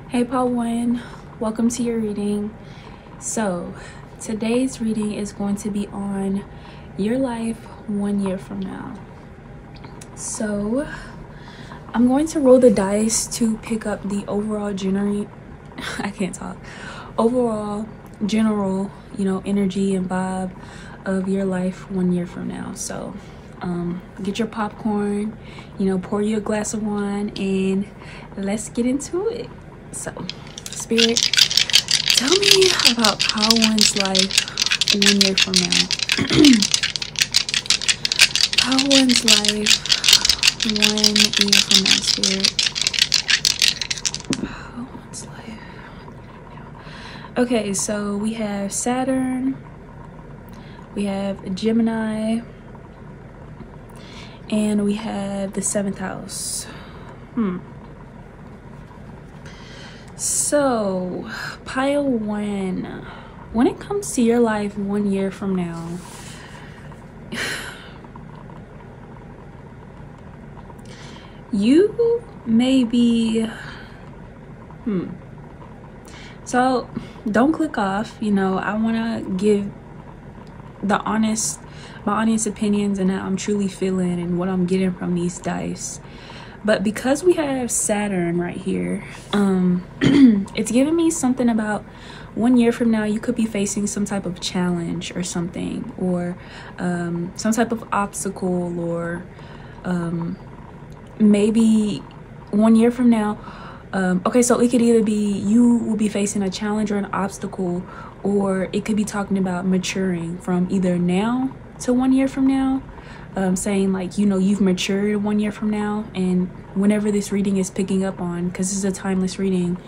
Hey Paul 1, welcome to your reading. So today's reading is going to be on your life 1 year from now. So I'm going to roll the dice to pick up the overall general energy and vibe of your life 1 year from now. So get your popcorn, pour you a glass of wine, and let's get into it. So, Spirit, tell me about how one's life 1 year from now. How one's life 1 year from now, Spirit. How one's life. Okay, so we have Saturn, we have Gemini, and we have the 7th house. So, pile 1, when it comes to your life 1 year from now, you may be, so don't click off. I want to give my honest opinions and how I'm truly feeling and what I'm getting from these dice. But because we have Saturn right here, it's giving me something about 1 year from now, you could be facing some type of challenge or something, or some type of obstacle, or maybe 1 year from now, okay, so it could either be you will be facing a challenge or an obstacle, or it could be talking about maturing from either now to 1 year from now. Saying like, you've matured 1 year from now, and whenever this reading is picking up on, because this is a timeless reading,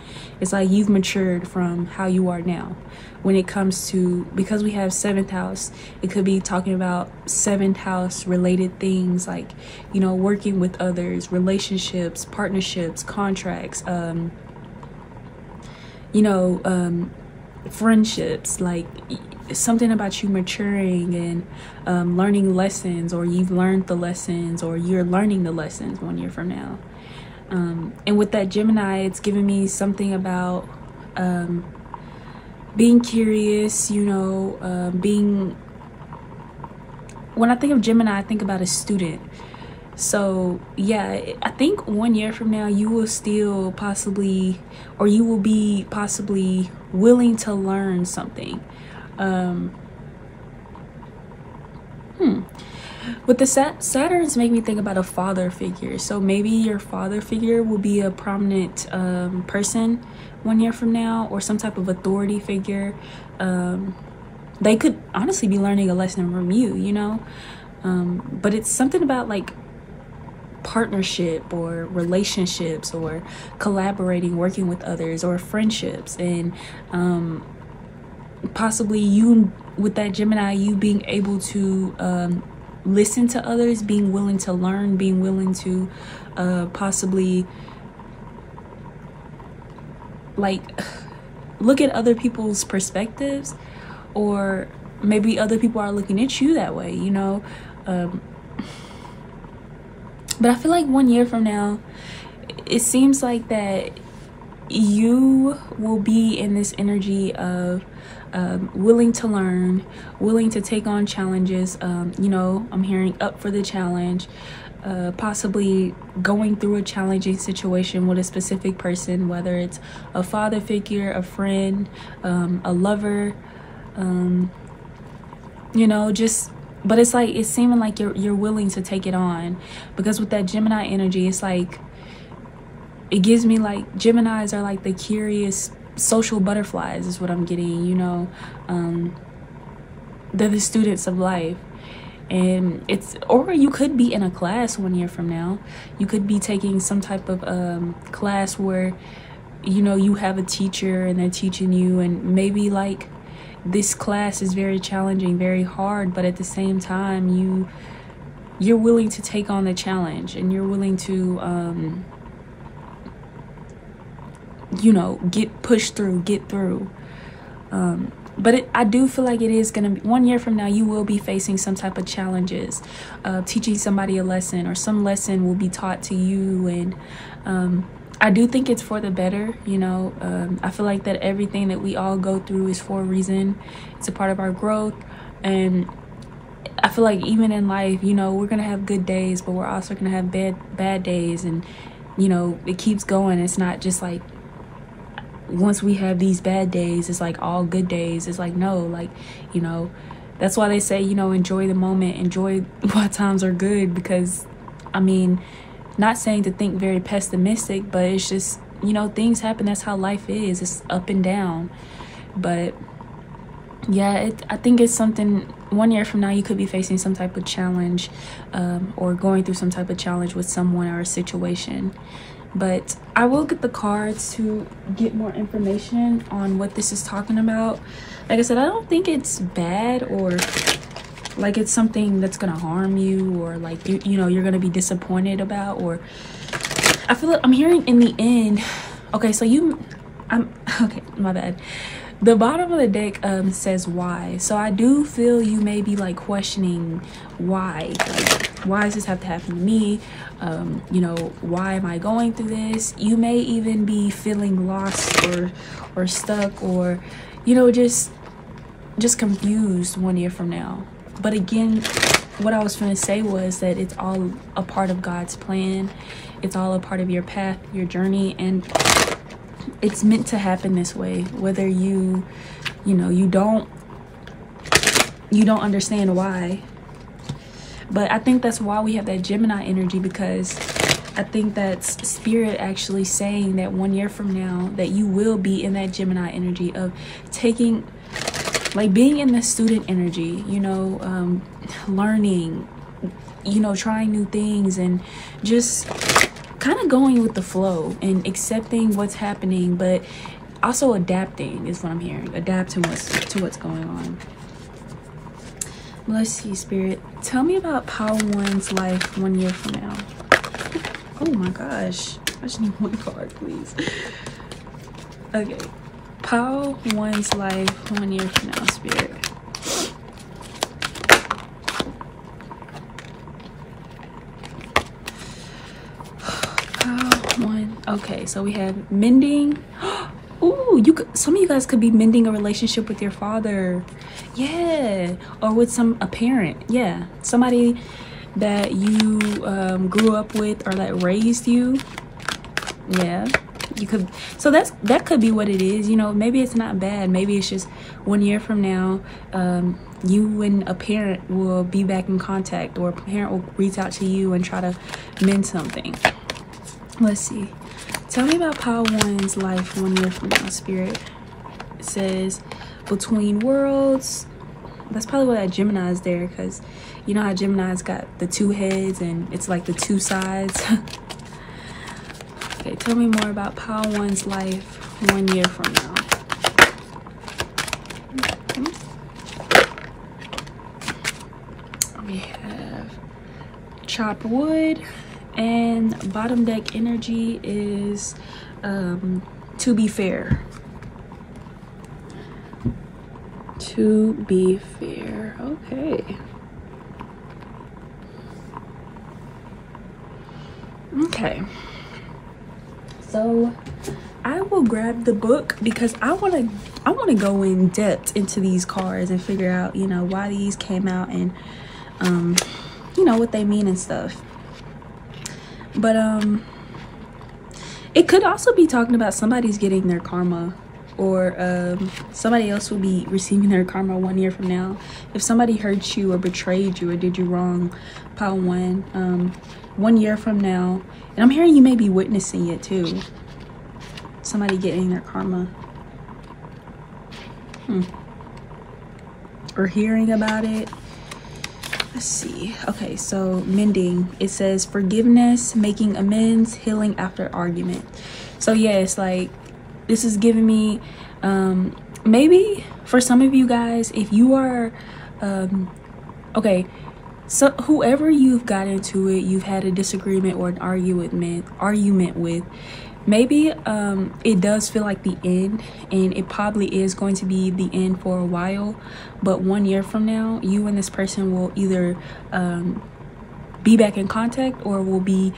it's like you've matured from how you are now. When it comes to, because we have 7th house, it could be talking about 7th house related things like, working with others, relationships, partnerships, contracts, friendships, like something about you maturing and learning lessons, or you've learned the lessons, or you're learning the lessons 1 year from now. And with that Gemini, it's giving me something about being curious, when I think of Gemini, I think about a student. So yeah, I think 1 year from now, you will still possibly, or you will be possibly willing to learn something. With the Saturns make me think about a father figure. So maybe your father figure will be a prominent person 1 year from now, or some type of authority figure. They could honestly be learning a lesson from you, but it's something about like partnership or relationships, or collaborating, working with others, or friendships, and possibly you with that Gemini, you being able to listen to others, being willing to learn, being willing to possibly like look at other people's perspectives, or maybe other people are looking at you that way, but I feel like 1 year from now, it seems like that you will be in this energy of willing to learn, willing to take on challenges. I'm hearing up for the challenge, possibly going through a challenging situation with a specific person, whether it's a father figure, a friend, a lover, but it's like, it's seeming like you're willing to take it on, because with that Gemini energy, it's like, it gives me like Geminis are like the curious social butterflies is what I'm getting, they're the students of life. And or you could be in a class 1 year from now. You could be taking some type of class where, you have a teacher and they're teaching you, and maybe like this class is very challenging, very hard, but at the same time you're willing to take on the challenge, and you're willing to get pushed through, get through. But I do feel like it is going to be 1 year from now, you will be facing some type of challenges, teaching somebody a lesson, or some lesson will be taught to you. And I do think it's for the better, you know. I feel like that everything that we all go through is for a reason. It's a part of our growth. And I feel like even in life, you know, we're gonna have good days, but we're also gonna have bad days. And you know, it keeps going. It's not just like once we have these bad days, it's like all good days. It's like, no, like, you know, that's why they say, you know, enjoy the moment, enjoy while times are good. Because I mean, not saying to think very pessimistic, but it's just, you know, things happen. That's how life is. It's up and down. But yeah, I think it's something. 1 year from now, you could be facing some type of challenge, or going through some type of challenge with someone or a situation. But I will get the cards to get more information on what this is talking about. Like I said, I don't think it's bad or like it's something that's gonna harm you, or like you know, you're gonna be disappointed about. Or I feel like I'm hearing in the end. Okay, so I'm okay, my bad. The bottom of the deck says why. So I do feel you may be like questioning why. Like, why does this have to happen to me? You know, why am I going through this? You may even be feeling lost or stuck, or, you know, just confused 1 year from now. But again, what I was going to say was that it's all a part of God's plan. It's all a part of your path, your journey, and it's meant to happen this way. Whether you know, you don't understand why. But I think that's why we have that Gemini energy, because I think that's spirit actually saying that 1 year from now that you will be in that Gemini energy of taking, like being in the student energy, you know, learning, you know, trying new things, and just kind of going with the flow and accepting what's happening, but also adapting is what I'm hearing. Adapt to what's going on. Let's see, spirit, tell me about Power One's life 1 year from now. Oh my gosh, I just need one card, please. Okay, Power One's life 1 year from now, spirit. Okay, so we have mending. Ooh, some of you guys could be mending a relationship with your father. Yeah, or with a parent. Yeah, somebody that you grew up with or that raised you. Yeah, you could. So that could be what it is. You know, maybe it's not bad. Maybe it's just 1 year from now, you and a parent will be back in contact, or a parent will reach out to you and try to mend something. Let's see. Tell me about Power One's life 1 year from now, spirit. It says between worlds. That's probably why that Gemini is there, because you know how Gemini's got the 2 heads and it's like the 2 sides. Okay, tell me more about Power One's life 1 year from now. We have chopped wood. And bottom deck energy is to be fair. To be fair. Okay. Okay. So I will grab the book because I want to go in depth into these cards and figure out, you know, why these came out and you know, what they mean and stuff. But it could also be talking about somebody's getting their karma, or somebody else will be receiving their karma 1 year from now. If somebody hurt you or betrayed you or did you wrong, Power One, 1 year from now, and I'm hearing you may be witnessing it too. Somebody getting their karma. Or hearing about it. Let's see. Okay, so mending. It says forgiveness, making amends, healing after argument. So yeah, it's like this is giving me maybe for some of you guys, if you are okay, so whoever you've got into it, you've had a disagreement or an argument with, maybe it does feel like the end, and it probably is going to be the end for a while. But 1 year from now, you and this person will either be back in contact, or will be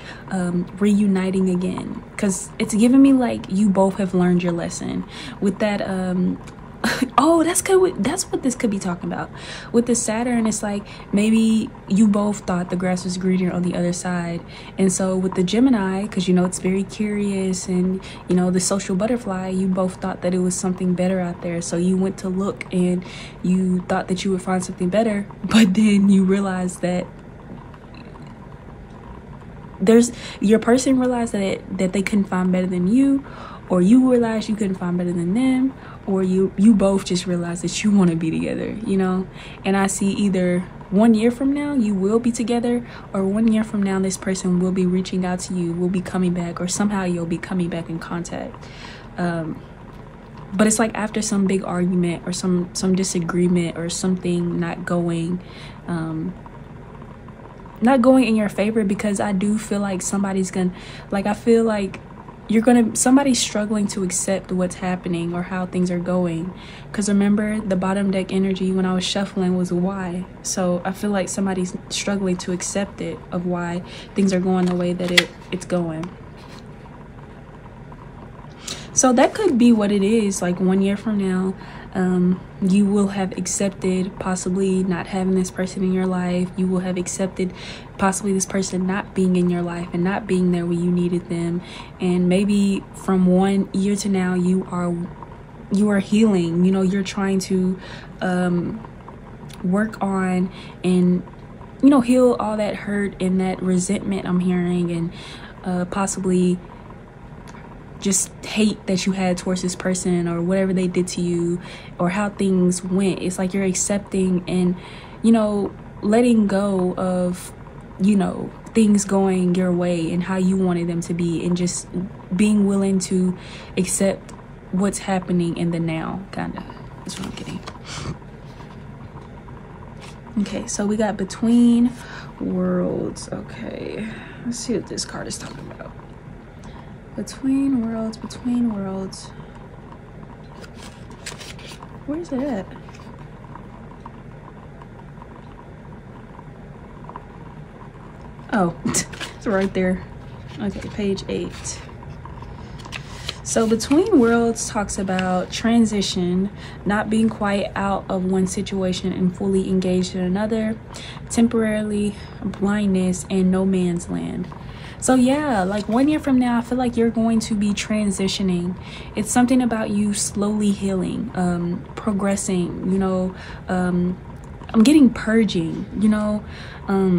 reuniting again, because it's giving me like you both have learned your lesson with that oh, that's good. That's what this could be talking about with the Saturn. It's like maybe you both thought the grass was greener on the other side. And so with the Gemini, because you know it's very curious and you know the social butterfly, you both thought that it was something better out there, so you went to look and you thought that you would find something better, but then you realized that your person realized that they couldn't find better than you, or you realized you couldn't find better than them, or you both just realized that you want to be together, you know. And I see either 1 year from now you will be together, or 1 year from now this person will be reaching out to you, will be coming back, or somehow you'll be coming back in contact. But it's like after some big argument or some disagreement or something not going in your favor, because I do feel like somebody's gonna, like, I feel like somebody's struggling to accept what's happening or how things are going. Because remember, the bottom deck energy when I was shuffling was why. So I feel like somebody's struggling to accept it, of why things are going the way that it's going. So that could be what it is. Like 1 year from now, you will have accepted possibly not having this person in your life. You will have accepted possibly this person not being in your life and not being there when you needed them. And maybe from 1 year to now, you are healing. You know, you're trying to work on and, you know, heal all that hurt and that resentment I'm hearing, and possibly just hate that you had towards this person, or whatever they did to you, or how things went. It's like you're accepting and, you know, letting go of, you know, things going your way and how you wanted them to be, and just being willing to accept what's happening in the now, kind of. That's what I'm getting. Okay, so we got Between Worlds. Okay, let's see what this card is talking about. Between worlds, between worlds. Where's it at? Oh, it's right there. Okay, page 8. So Between Worlds talks about transition, not being quite out of one situation and fully engaged in another, temporarily blindness, and no man's land. So yeah, like 1 year from now, I feel like you're going to be transitioning. It's something about you slowly healing, progressing, you know. I'm getting purging, you know.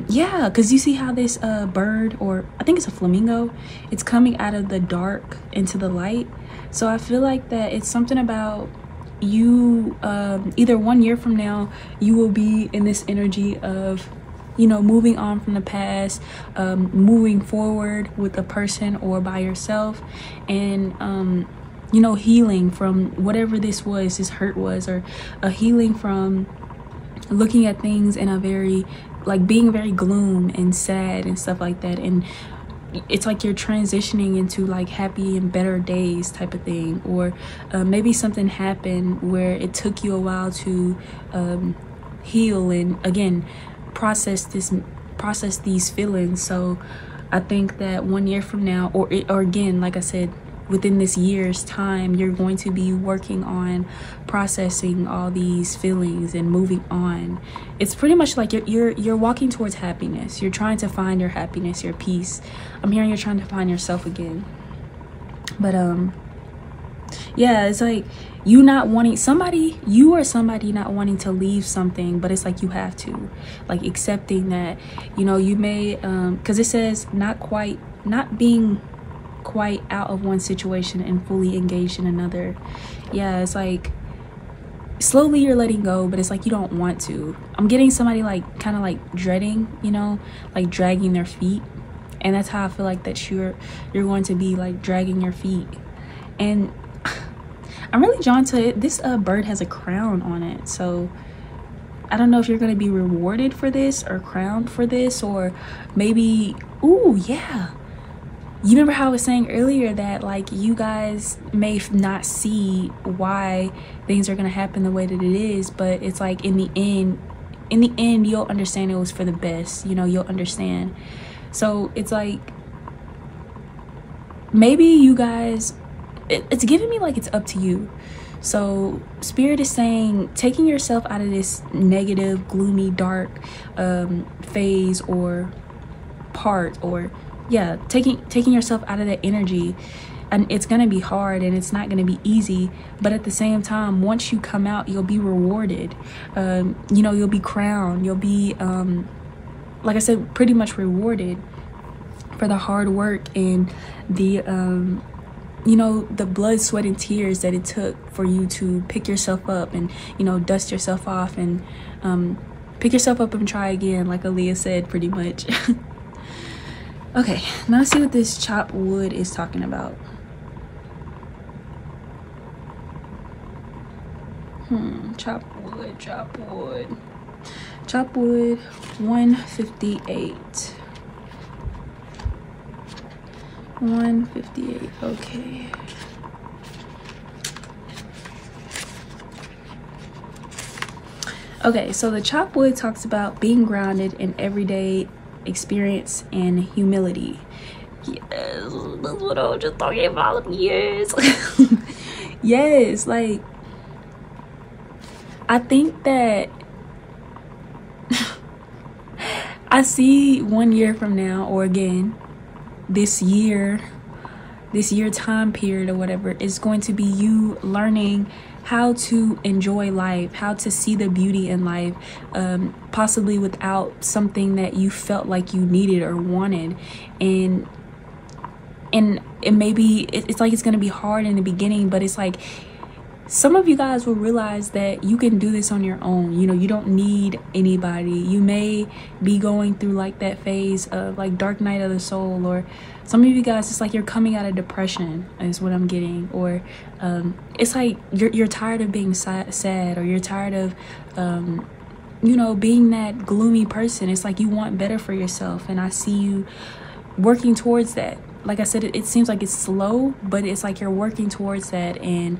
Yeah, because you see how this bird, or I think it's a flamingo, it's coming out of the dark into the light. So I feel like that it's something about you, either 1 year from now, you will be in this energy of, you know, moving on from the past, moving forward with a person or by yourself, and you know, healing from whatever this hurt was, or a healing from looking at things in a very, like, being very gloom and sad and stuff like that. And it's like you're transitioning into like happy and better days type of thing. Or maybe something happened where it took you a while to heal and again process these feelings. So I think that 1 year from now, or again, like I said, within this year's time, you're going to be working on processing all these feelings and moving on. It's pretty much like you're walking towards happiness. You're trying to find your happiness, your peace. I'm hearing you're trying to find yourself again. But yeah, it's like you not wanting somebody, you or somebody not wanting to leave something, but it's like you have to, like, accepting that, you know, you may because it says not being quite out of one situation and fully engaged in another. Yeah, it's like slowly you're letting go, but it's like you don't want to. I'm getting somebody like kind of like dreading, you know, like dragging their feet. And that's how I feel like that you're going to be, like, dragging your feet. And I'm really drawn to it. This bird has a crown on it, so I don't know if you're going to be rewarded for this or crowned for this, or maybe, ooh, yeah, you remember how I was saying earlier that, like, you guys may not see why things are going to happen the way that it is, but it's like in the end, in the end, you'll understand it was for the best. You know, you'll understand. So it's like, maybe you guys, it's giving me like it's up to you. So Spirit is saying taking yourself out of this negative, gloomy, dark phase or part, or yeah, taking yourself out of that energy. And it's gonna be hard and it's not gonna be easy, but at the same time, once you come out, you'll be rewarded. You know, you'll be crowned. You'll be like I said, pretty much rewarded for the hard work and the you know, the blood, sweat, and tears that it took for you to pick yourself up and, you know, dust yourself off and pick yourself up and try again, like Aaliyah said, pretty much. Okay, now let's see what this chopped wood is talking about. Chop wood, 158. 158, okay. Okay, so the chop wood talks about being grounded in everyday experience and humility. Yes, that's what I was just talking about. Yes. Yes, like, I think that I see 1 year from now, or again, this year time period or whatever, is going to be you learning how to enjoy life, how to see the beauty in life, possibly without something that you felt like you needed or wanted. And it maybe it's like it's going to be hard in the beginning, but it's like some of you guys will realize that you can do this on your own. You know, you don't need anybody. You may be going through like that phase of like dark night of the soul, or some of you guys, it's like you're coming out of depression is what I'm getting, or it's like you're tired of being sad, or you're tired of you know, being that gloomy person. It's like you want better for yourself, and I see you working towards that. Like I said, it seems like it's slow, but it's like you're working towards that. And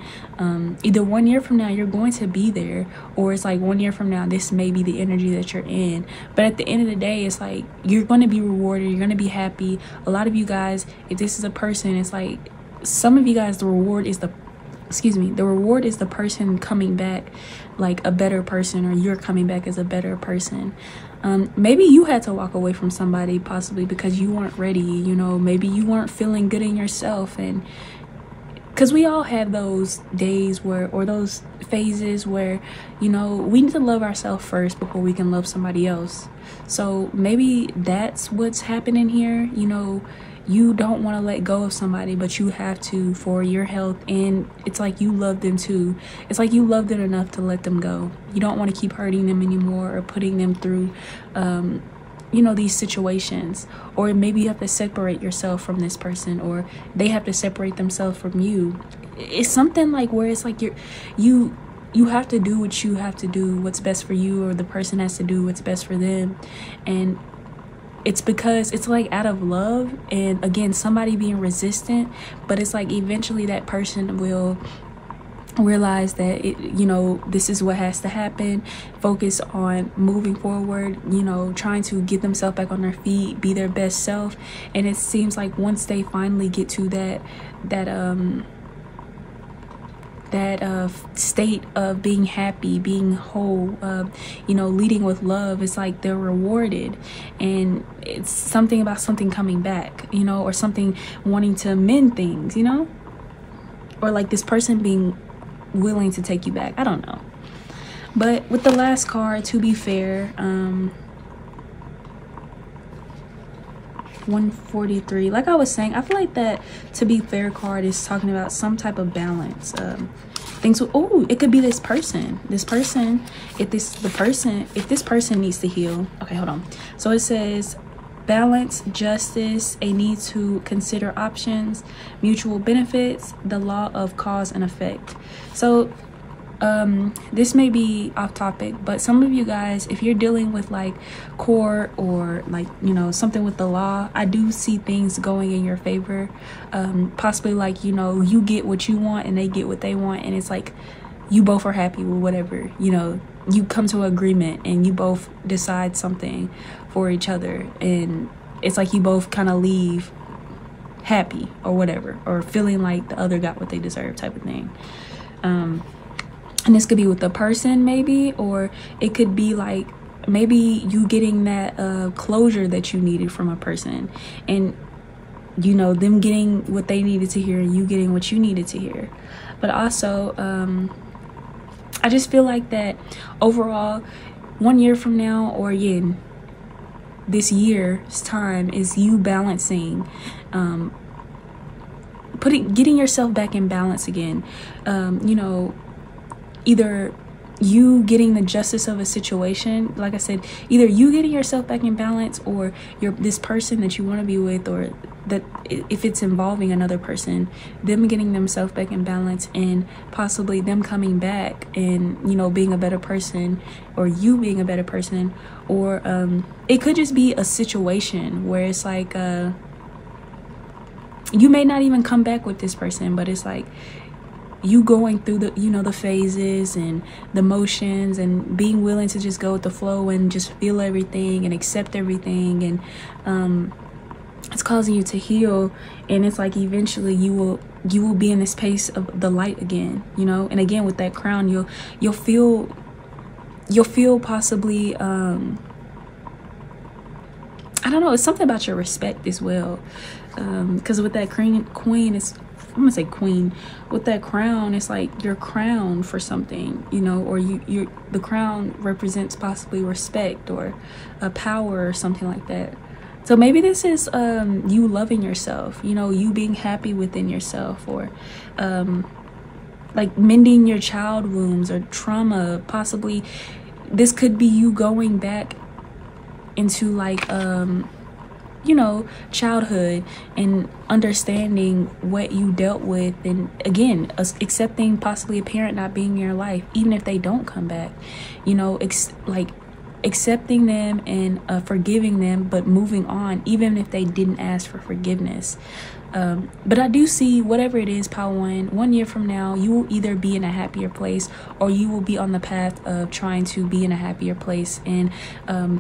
either 1 year from now, you're going to be there, or it's like 1 year from now, this may be the energy that you're in. But at the end of the day, it's like you're going to be rewarded. You're going to be happy. A lot of you guys, if this is a person, it's like some of you guys, the reward is the person coming back like a better person, or you're coming back as a better person. Maybe you had to walk away from somebody possibly because you weren't ready, you know, maybe you weren't feeling good in yourself. And because we all have those days where, or those phases where, you know, we need to love ourselves first before we can love somebody else. So maybe that's what's happening here. You know, you don't want to let go of somebody, but you have to for your health. And it's like you love them too. It's like you love them enough to let them go. You don't want to keep hurting them anymore, or putting them through you know, these situations. Or maybe you have to separate yourself from this person, or they have to separate themselves from you. It's something like where it's like you have to do what you have to do, what's best for you, or the person has to do what's best for them. And it's because it's like out of love, and again, somebody being resistant, but it's like eventually that person will realize that you know, this is what has to happen, focus on moving forward, you know, trying to get themselves back on their feet, be their best self. And it seems like once they finally get to that state of being happy, being whole, you know, leading with love, it's like they're rewarded. And it's something about something coming back, you know, or something wanting to mend things, you know, or like this person being willing to take you back. I don't know. But with the last card, to be fair, 143, like I was saying, I feel like that to be fair card is talking about some type of balance. Things with, oh, it could be this person, if this person needs to heal. Okay, hold on. So it says balance, justice, a need to consider options, mutual benefits, the law of cause and effect. So this may be off topic, but some of you guys, if you're dealing with like court, or like, you know, something with the law, I do see things going in your favor. Possibly like, you know, you get what you want and they get what they want, and it's like you both are happy with whatever, you know, you come to an agreement and you both decide something for each other, and it's like you both kind of leave happy or whatever, or feeling like the other got what they deserve type of thing. And this could be with the person maybe, or it could be like maybe you getting that closure that you needed from a person, and you know, them getting what they needed to hear and you getting what you needed to hear. But also I just feel like that overall 1 year from now, or again this year's time, is you balancing, getting yourself back in balance again. You know, either you getting the justice of a situation, like I said, either you getting yourself back in balance, or this person that you want to be with, or that if it's involving another person, them getting themselves back in balance, and possibly them coming back and, you know, being a better person, or you being a better person. Or it could just be a situation where it's like you may not even come back with this person, but it's like you going through the, you know, the phases and the motions, and being willing to just go with the flow and just feel everything and accept everything, and it's causing you to heal. And it's like eventually you will be in this space of the light again, you know. And again, with that crown, you'll feel possibly I don't know, it's something about your respect as well, because with that queen, it's, I'm gonna say queen, with that crown, it's like you're crowned for something, you know, or the crown represents possibly respect or a power or something like that. So maybe this is you loving yourself, you know, you being happy within yourself, or like mending your child wounds or trauma. Possibly this could be you going back into like you know, childhood, and understanding what you dealt with, and again accepting possibly a parent not being in your life, even if they don't come back, you know, like accepting them and forgiving them, but moving on even if they didn't ask for forgiveness. But I do see, whatever it is, Pile 1 year from now, you will either be in a happier place, or you will be on the path of trying to be in a happier place, and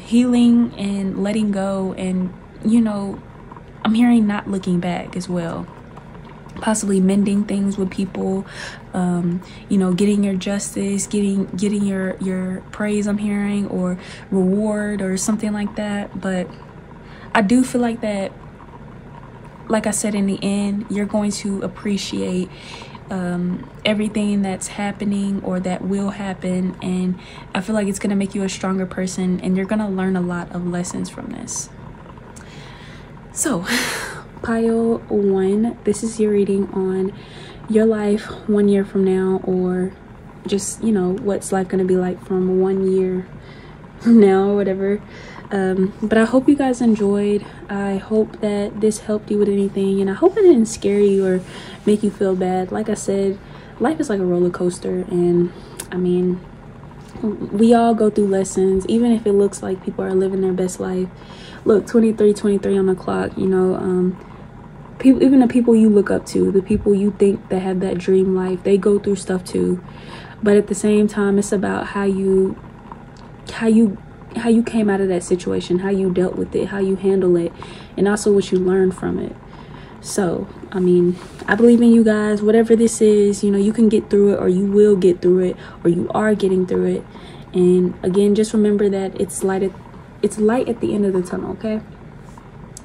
healing and letting go, and, you know, I'm hearing not looking back as well. Possibly mending things with people, you know, getting your justice, getting your praise, I'm hearing, or reward or something like that. But I do feel like that, like I said, in the end, you're going to appreciate everything that's happening or that will happen, and I feel like it's going to make you a stronger person, and you're going to learn a lot of lessons from this. So Pile 1, this is your reading on your life 1 year from now, or just, you know, what's life going to be like from 1 year from now or whatever. But I hope you guys enjoyed. I hope that this helped you with anything, and I hope it didn't scare you or make you feel bad. Like I said, life is like a roller coaster, and I mean, we all go through lessons, even if it looks like people are living their best life. Look, 23 on the clock, you know, people, even the people you look up to, the people you think that have that dream life, they go through stuff too. But at the same time, it's about how you came out of that situation, how you dealt with it, how you handle it, and also what you learned from it. So, I mean, I believe in you guys. Whatever this is, you know, you can get through it, or you will get through it, or you are getting through it. And again, just remember that it's light at the end of the tunnel, okay?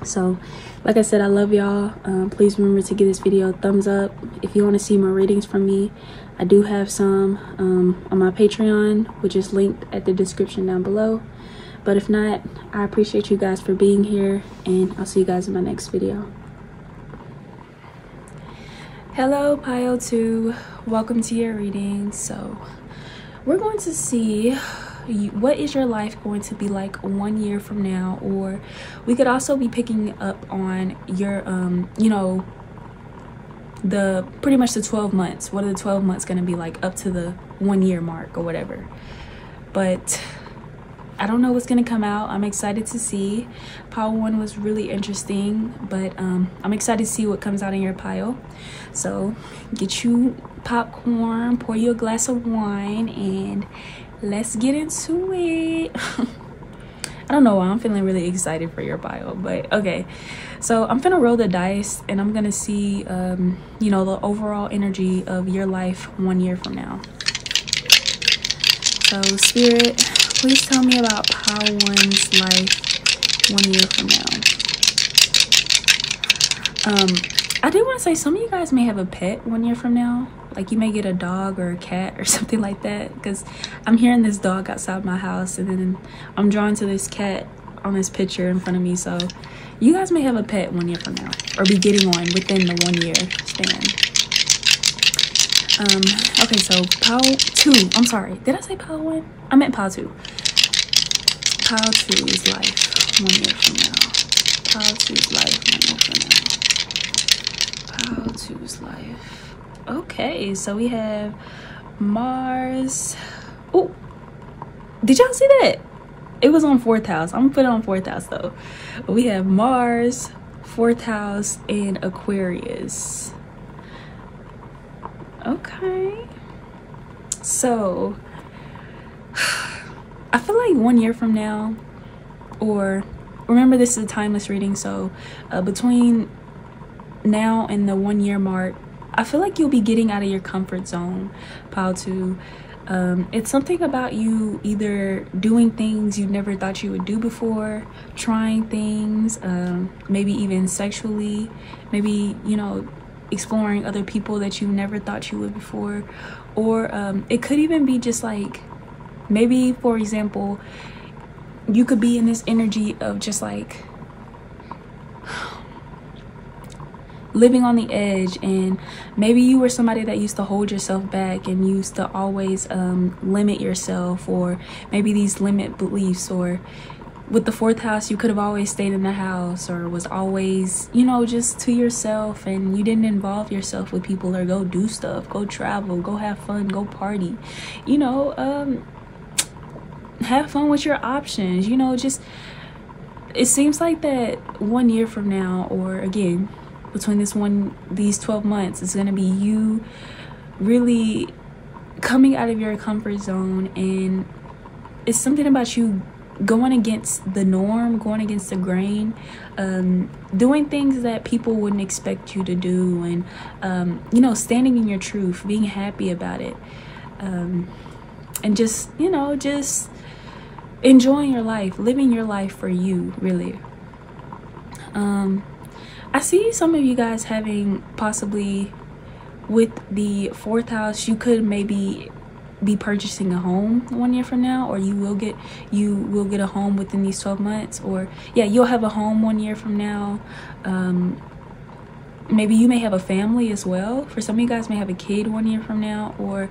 So, like I said, I love y'all. Please remember to give this video a thumbs up. If you want to see more readings from me, I do have some on my Patreon, which is linked at the description down below. But if not, I appreciate you guys for being here, and I'll see you guys in my next video. Hello, Pile 2. Welcome to your reading. So we're going to see what is your life going to be like 1 year from now, or we could also be picking up on your you know, the pretty much the 12 months. What are the 12 months going to be like up to the 1 year mark or whatever. But I don't know what's gonna come out. I'm excited to see. Pile 1 was really interesting, but I'm excited to see what comes out in your pile. So get you popcorn, pour you a glass of wine, and let's get into it. I don't know why I'm feeling really excited for your pile, but okay. So I'm gonna roll the dice and I'm gonna see you know, the overall energy of your life 1 year from now. So Spirit, please tell me about Pile 1's life 1 year from now. I did want to say some of you guys may have a pet 1 year from now. Like you may get a dog or a cat or something like that, because I'm hearing this dog outside my house and then I'm drawn to this cat on this picture in front of me. So you guys may have a pet 1 year from now, or be getting one within the 1 year span. Okay, so Pile 2, I'm sorry, did I say Pile 1? I meant Pile 2. Pile 2's life 1 year from now. Pile 2's life 1 year from now. Pile 2's life. Okay, so we have Mars. Oh, did y'all see that? It was on 4th house. I'm gonna put it on 4th house though. But we have Mars, 4th house, and Aquarius. Okay, so I feel like 1 year from now, or remember this is a timeless reading, so between now and the 1 year mark, I feel like you'll be getting out of your comfort zone, Pile 2. It's something about you either doing things you never thought you would do before, trying things, maybe even sexually, maybe, you know, exploring other people that you never thought you would before. Or it could even be just like, maybe for example, you could be in this energy of just like living on the edge, and maybe you were somebody that used to hold yourself back and used to always limit yourself, or maybe these limit beliefs, or with the 4th house you could have always stayed in the house, or was always, you know, just to yourself, and you didn't involve yourself with people or go do stuff, go travel, go have fun, go party, you know, have fun with your options, you know. Just, it seems like that 1 year from now, or again between these 12 months, it's gonna be you really coming out of your comfort zone, and it's something about you going against the norm, going against the grain, doing things that people wouldn't expect you to do, and you know, standing in your truth, being happy about it, and just, you know, just enjoying your life, living your life for you, really. I see some of you guys having, possibly with the 4th house, you could maybe be purchasing a home 1 year from now, or you will get a home within these 12 months, or yeah, you'll have a home 1 year from now. Maybe you may have a family as well. For some of you guys may have a kid 1 year from now, or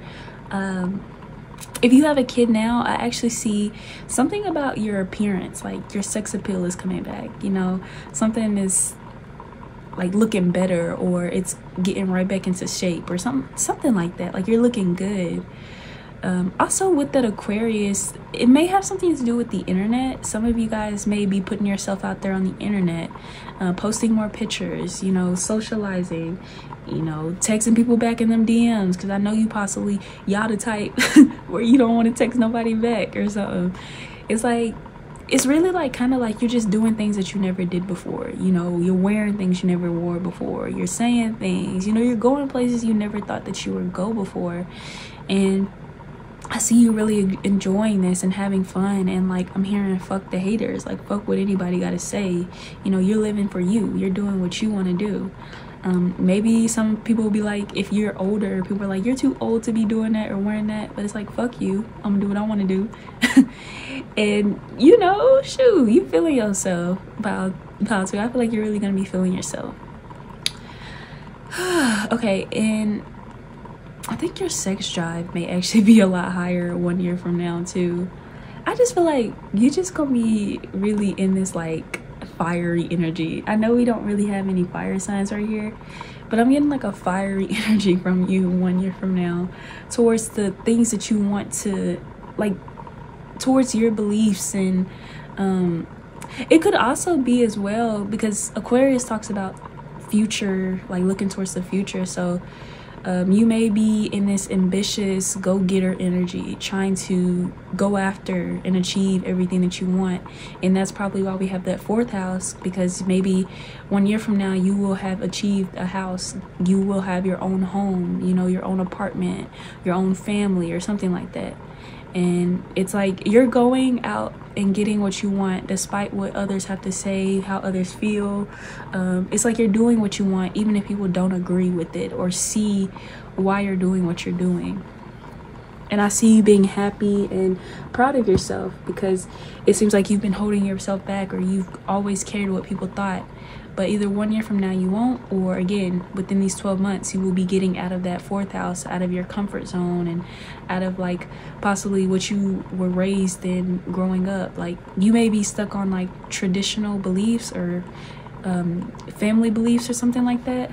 if you have a kid now, I actually see something about your appearance, like your sex appeal is coming back, you know, something is like looking better, or it's getting right back into shape, or something like that, like you're looking good. Also with that Aquarius, it may have something to do with the internet. Some of you guys may be putting yourself out there on the internet, posting more pictures, you know, socializing, you know, texting people back in them DMs, because I know you possibly, y'all the type where you don't want to text nobody back or something. It's like, it's really like kind of like you're just doing things that you never did before, you know, you're wearing things you never wore before, you're saying things, you know, you're going places you never thought that you would go before. And I see you really enjoying this and having fun, and like I'm hearing fuck the haters, like fuck what anybody gotta say, you know, you're living for you, you're doing what you want to do. Maybe some people will be like, if you're older, people are like, you're too old to be doing that or wearing that, but it's like, fuck you, I'm gonna do what I want to do. And you know, shoot, you feeling yourself, Pile 2. I feel like you're really gonna be feeling yourself. Okay, and I think your sex drive may actually be a lot higher 1 year from now too. I just feel like you just gonna be really in this like fiery energy. I know we don't really have any fire signs right here, but I'm getting like a fiery energy from you 1 year from now towards the things that you want to, like towards your beliefs. And it could also be as well, because Aquarius talks about future, like looking towards the future. So you may be in this ambitious go-getter energy, trying to go after and achieve everything that you want. And that's probably why we have that 4th house, because maybe 1 year from now you will have achieved a house, you will have your own home, you know, your own apartment, your own family, or something like that. And it's like you're going out and getting what you want despite what others have to say, how others feel. It's like you're doing what you want even if people don't agree with it or see why you're doing what you're doing. And I see you being happy and proud of yourself, because it seems like you've been holding yourself back, or you've always cared what people thought. But either 1 year from now you won't, or again, within these 12 months, you will be getting out of that 4th house, out of your comfort zone, and out of like possibly what you were raised in growing up. Like you may be stuck on like traditional beliefs or family beliefs or something like that.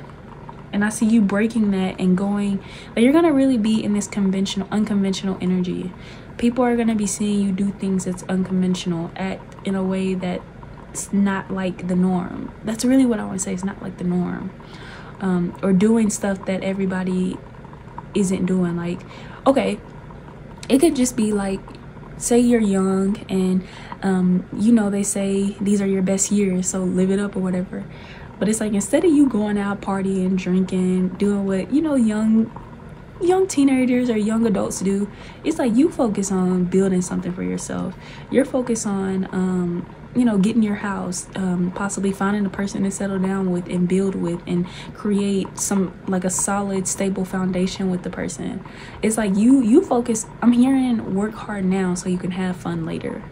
And I see you breaking that and going, like, you're gonna really be in this unconventional energy. People are gonna be seeing you do things that's unconventional, act in a way that it's not like the norm. That's really what I want to say. It's not like the norm. Or doing stuff that everybody isn't doing. Like, okay, it could just be like, say you're young and you know, they say these are your best years, so live it up or whatever. But it's like, instead of you going out partying, drinking, doing what, you know, young teenagers or young adults do, it's like you focus on building something for yourself. You're focused on you know, getting your house, possibly finding a person to settle down with and build with and create some, like, a solid, stable foundation with the person. It's like you focus. I'm hearing work hard now so you can have fun later.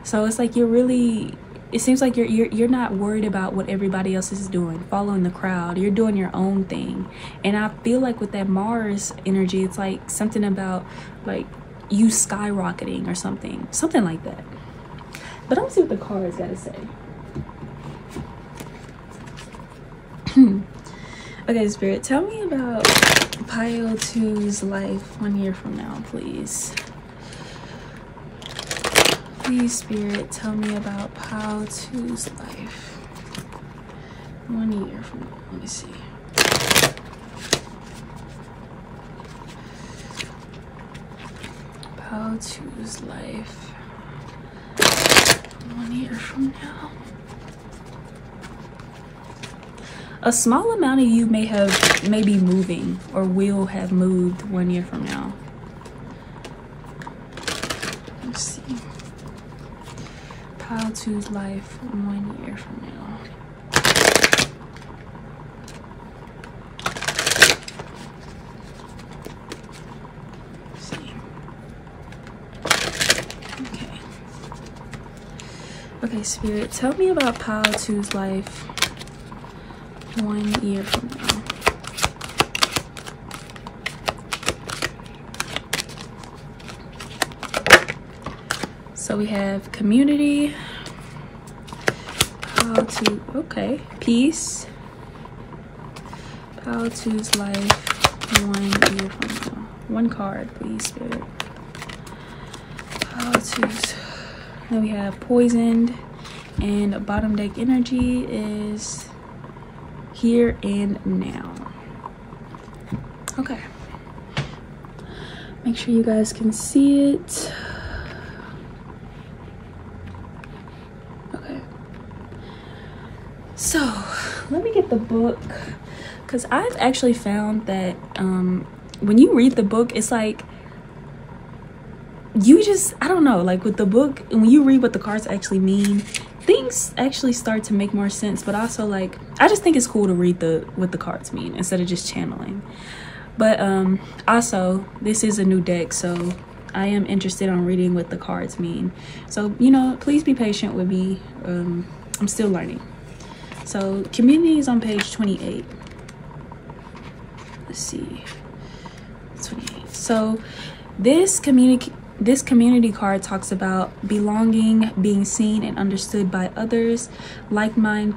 So it's like it seems like you're not worried about what everybody else is doing, following the crowd. You're doing your own thing. And I feel like with that Mars energy, it's like something about like you skyrocketing or something like that. But I'm gonna see what the cards gotta say. Okay, Spirit, tell me about Pile 2's life 1 year from now, please. Please, Spirit, tell me about Pile 2's life 1 year from now. Let me see. Pile 2's life 1 year from now. A small amount of you may be moving or will have moved 1 year from now. Let's see. Pile 2's life 1 year from now. Let's see. Okay, Spirit, tell me about Pile 2's life 1 year from now. So we have community, Pile 2, okay, peace, Pile 2's life 1 year from now. One card, please, Spirit. Pile 2's. Then we have poisoned, and bottom deck energy is here and now. Okay. Make sure you guys can see it. Okay. So, let me get the book, because I've actually found that when you read the book, it's like, you just, I don't know, like with the book, when you read what the cards actually mean, things actually start to make more sense. But also, like, I just think it's cool to read what the cards mean instead of just channeling. But also, this is a new deck, so I am interested on reading what the cards mean. So, you know, please be patient with me. I'm still learning. So community is on page 28. Let's see, 28. So this community card talks about belonging, being seen and understood by others, like-mind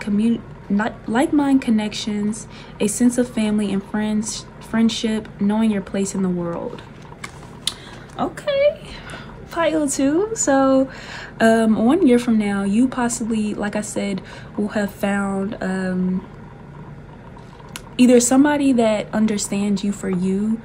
connections, a sense of family and friendship, knowing your place in the world. Okay, pile too. So 1 year from now, you possibly, like I said, will have found either somebody that understands you for you,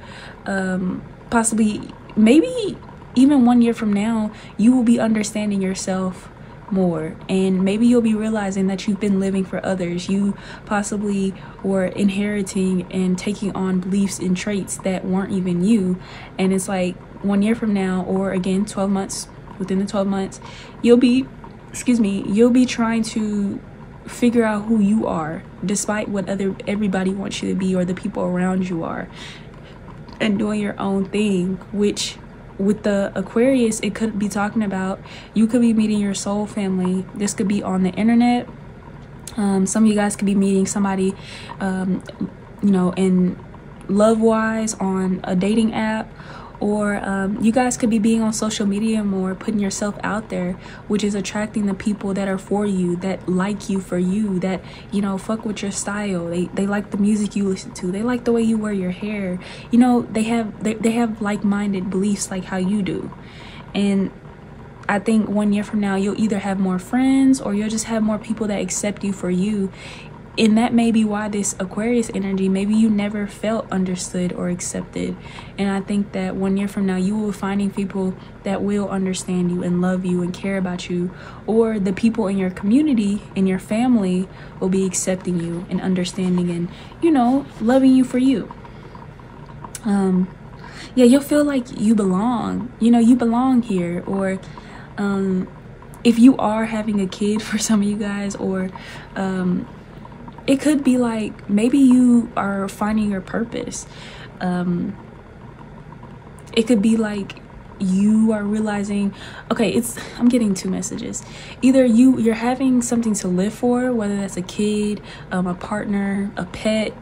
possibly, maybe even 1 year from now, you will be understanding yourself more, and maybe you'll be realizing that you've been living for others. You possibly were inheriting and taking on beliefs and traits that weren't even you, and it's like 1 year from now, or again 12 months, within the 12 months, you'll be trying to figure out who you are, despite what everybody wants you to be or the people around you are, and doing your own thing. Which with the Aquarius, it could be talking about, you could be meeting your soul family. This could be on the internet. Some of you guys could be meeting somebody, in love wise on a dating app, or you guys could be being on social media more, putting yourself out there, which is attracting the people that are for you, that like you for you, that fuck with your style. They like the music you listen to, they like the way you wear your hair, they have like-minded beliefs like how you do. And I think 1 year from now, you'll either have more friends, or you'll just have more people that accept you for you. And that may be why this Aquarius energy, maybe you never felt understood or accepted. And I think that 1 year from now, you will be finding people that will understand you and love you and care about you, or the people in your community, in your family, will be accepting you and understanding and, loving you for you. Yeah, you'll feel like you belong, you belong here. Or if you are having a kid, for some of you guys, or it could be like, maybe you are finding your purpose. It could be like you are realizing, okay, I'm getting two messages. Either you're having something to live for, whether that's a kid, a partner, a pet,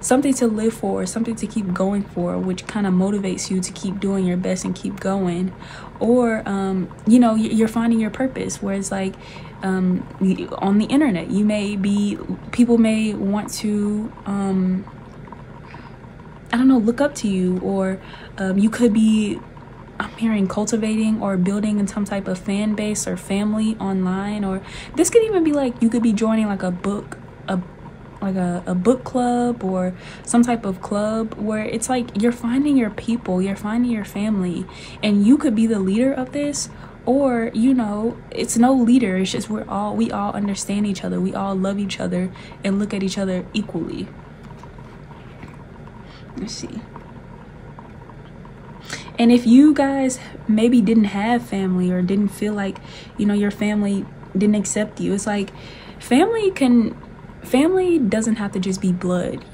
something to live for, something to keep going for, which kind of motivates you to keep doing your best and keep going. Or you're finding your purpose, where it's like, on the internet, people may want to look up to you, or you could be, I'm hearing, cultivating or building some type of fan base or family online. Or this could even be like, you could be joining like a book club, or some type of club, where it's like you're finding your people, you're finding your family, and you could be the leader of this. Or it's no leader, it's just we all understand each other, we all love each other and look at each other equally. Let's see. And if you guys maybe didn't have family, or didn't feel like your family didn't accept you, it's like family doesn't have to just be blood,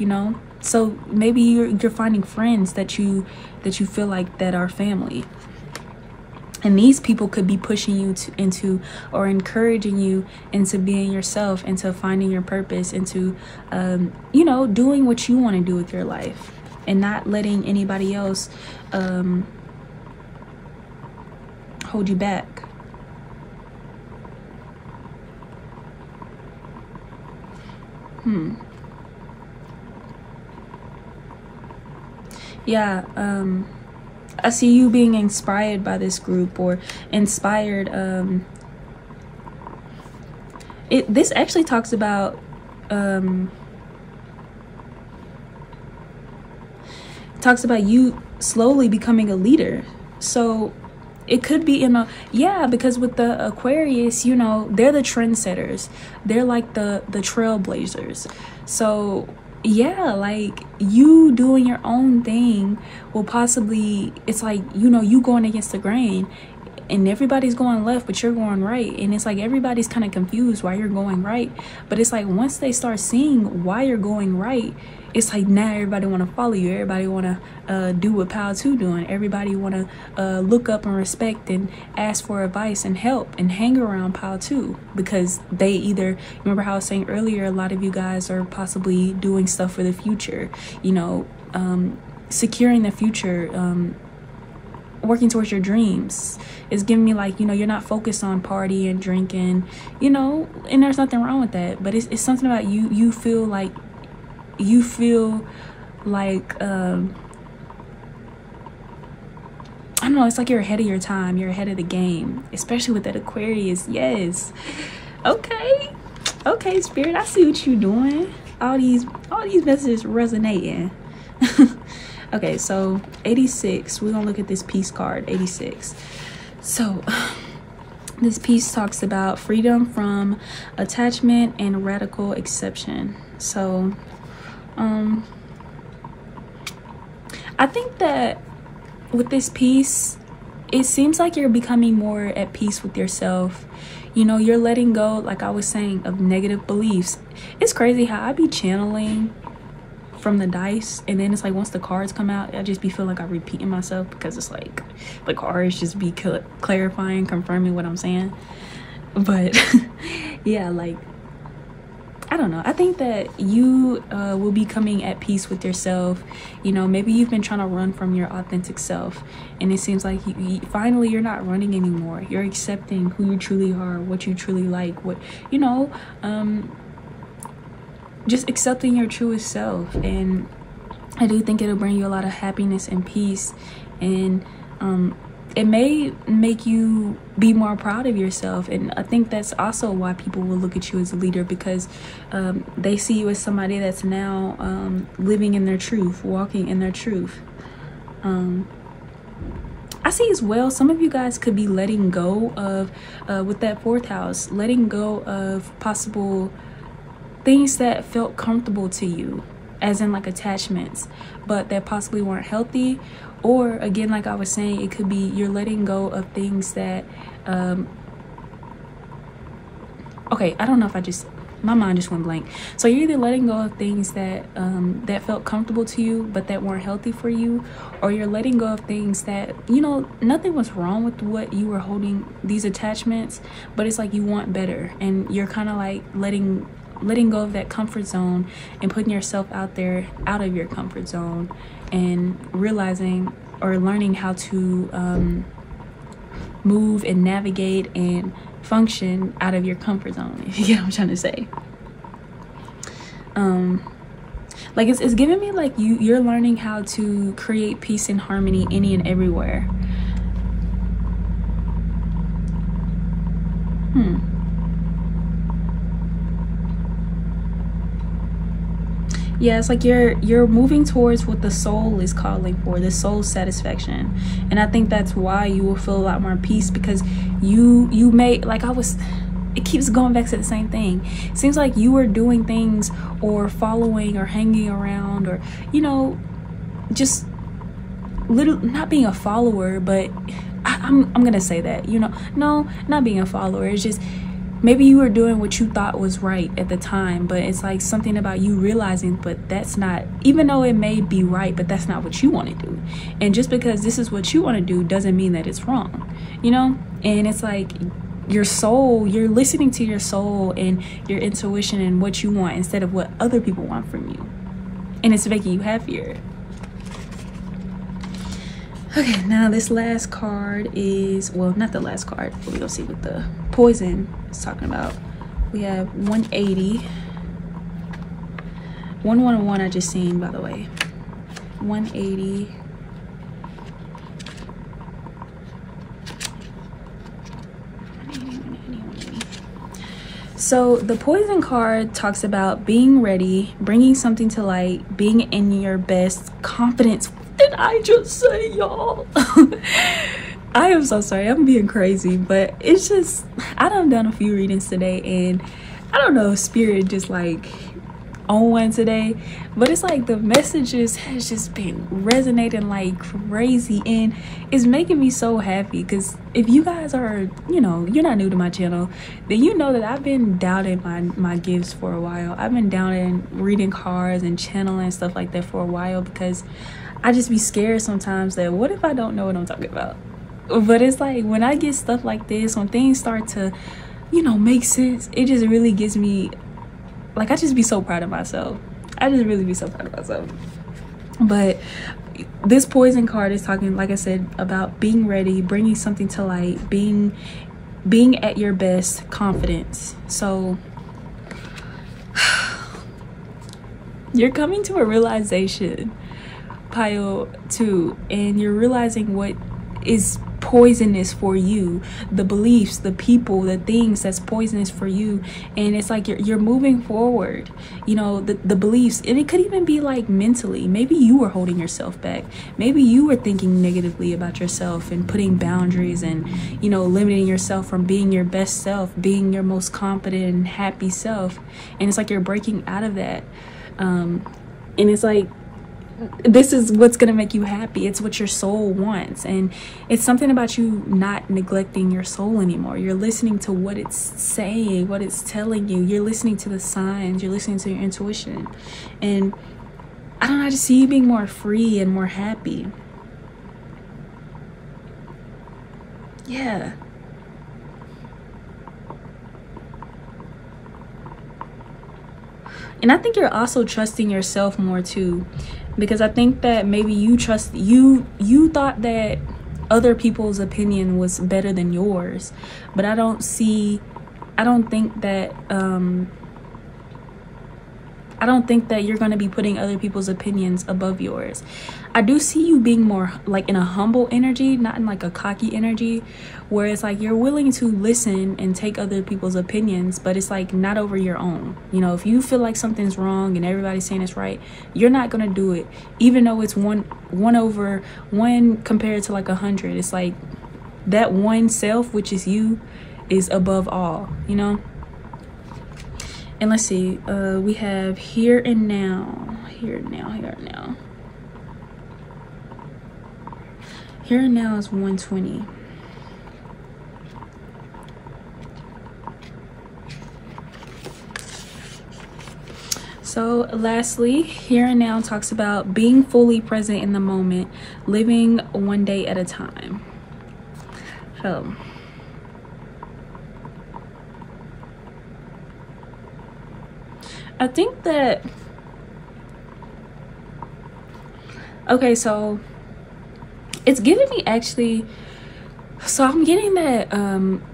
so maybe you're finding friends that you feel like that are family. And these people could be pushing you into or encouraging you into being yourself, into finding your purpose, into, doing what you want to do with your life, and not letting anybody else hold you back. Yeah, I see you being inspired by this group, or inspired. This actually talks about you slowly becoming a leader. So it could be because with the Aquarius, they're the trendsetters. They're like the trailblazers. So yeah, like you doing your own thing will possibly, it's like, you going against the grain, and everybody's going left, but you're going right. And it's like everybody's kind of confused why you're going right. But it's like, once they start seeing why you're going right, it's like now everybody want to follow you. Everybody want to do what Pal 2 doing. Everybody want to look up and respect and ask for advice and help and hang around Pal 2, because they either, remember how I was saying earlier, a lot of you guys are possibly doing stuff for the future, securing the future, working towards your dreams. Is giving me like, you're not focused on partying, drinking, and there's nothing wrong with that. But it's something about you feel like I don't know, it's like you're ahead of your time, you're ahead of the game, especially with that Aquarius. Yes. Okay, Spirit, I see what you're doing. All these messages resonating. Okay, so 86, we're gonna look at this peace card, 86. So this piece talks about freedom from attachment and radical acceptation. So I think that with this piece, it seems like you're becoming more at peace with yourself. You know, you're letting go, like I was saying, of negative beliefs. It's crazy how I be channeling from the dice, and then it's like once the cards come out, I just be feeling like I'm repeating myself, because it's like the cards just be clarifying, confirming what I'm saying. But yeah, like, I don't know, I think that you will be coming at peace with yourself. You know, maybe you've been trying to run from your authentic self, and it seems like finally you're not running anymore. You're accepting who you truly are, what you truly like, what, you know, just accepting your truest self. And I do think it'll bring you a lot of happiness and peace, and it may make you be more proud of yourself. And I think that's also why people will look at you as a leader, because they see you as somebody that's now living in their truth, walking in their truth. I see as well, some of you guys could be letting go of with that 4th house, letting go of possible things that felt comfortable to you, as in like attachments, but that possibly weren't healthy. Or again, like I was saying, it could be you're letting go of things that okay, I don't know if my mind just went blank. So you're either letting go of things that that felt comfortable to you but that weren't healthy for you, or you're letting go of things that, you know, nothing was wrong with what you were holding, these attachments, but it's like you want better, and you're kind of like letting go of that comfort zone and putting yourself out there, out of your comfort zone, and realizing or learning how to move and navigate and function out of your comfort zone, if you get what I'm trying to say. Like it's giving me like you're learning how to create peace and harmony any and everywhere. Yeah, it's like you're moving towards what the soul is calling for, the soul satisfaction. And I think that's why you will feel a lot more peace, because you may, like it keeps going back to the same thing. It seems like you were doing things or following or hanging around, or, you know, just not being a follower, but I'm gonna say that, you know, no, not being a follower. It's just maybe you were doing what you thought was right at the time, but it's like something about you realizing, but that's not, even though it may be right, but that's not what you want to do. And just because this is what you want to do doesn't mean that it's wrong, you know? And it's like your soul, you're listening to your soul and your intuition and what you want instead of what other people want from you. And it's making you happier. Okay, now this last card is, well, not the last card, but we're gonna see what the poison is talking about. We have 180. 111 I just seen, by the way. 180. 180. So the poison card talks about being ready, bringing something to light, being in your best confidence. Did I just say, y'all? I am so sorry, I'm being crazy, but it's just, I done a few readings today, and I don't know, spirit just like on one today, but it's like the messages has just been resonating like crazy, and it's making me so happy, because if you guys are, you know, you're not new to my channel, then you know that I've been doubting my gifts for a while. I've been doubting reading cards and channeling stuff like that for a while, because I just be scared sometimes that what if I don't know what I'm talking about. But it's like when I get stuff like this, when things start to, you know, make sense, it just really gives me, like, I just be so proud of myself. I just really be so proud of myself. But this poison card is talking, like I said, about being ready, bringing something to light, being at your best confidence. So you're coming to a realization, pile 2, and you're realizing what is poisonous for you, the beliefs, the people, the things that's poisonous for you. And it's like you're moving forward, you know, the beliefs. And it could even be like mentally, maybe you were holding yourself back, maybe you were thinking negatively about yourself and putting boundaries and, you know, limiting yourself from being your best self, being your most confident and happy self. And it's like you're breaking out of that, and it's like, this is what's going to make you happy. It's what your soul wants. And it's something about you not neglecting your soul anymore. You're listening to what it's saying, what it's telling you. You're listening to the signs. You're listening to your intuition. And I don't know, I just see you being more free and more happy. Yeah. And I think you're also trusting yourself more too, because I think that maybe you thought that other people's opinion was better than yours, but I don't think that you're going to be putting other people's opinions above yours. I do see you being more like in a humble energy, not in like a cocky energy, where it's like you're willing to listen and take other people's opinions, but it's like not over your own. You know, if you feel like something's wrong and everybody's saying it's right, you're not going to do it, even though it's one over one compared to like 100. It's like that one self, which is you, is above all, you know. And let's see, we have here and now. Here and now is 120. So lastly, here and now talks about being fully present in the moment, living one day at a time. So I think that, okay, so it's giving me actually, so I'm getting that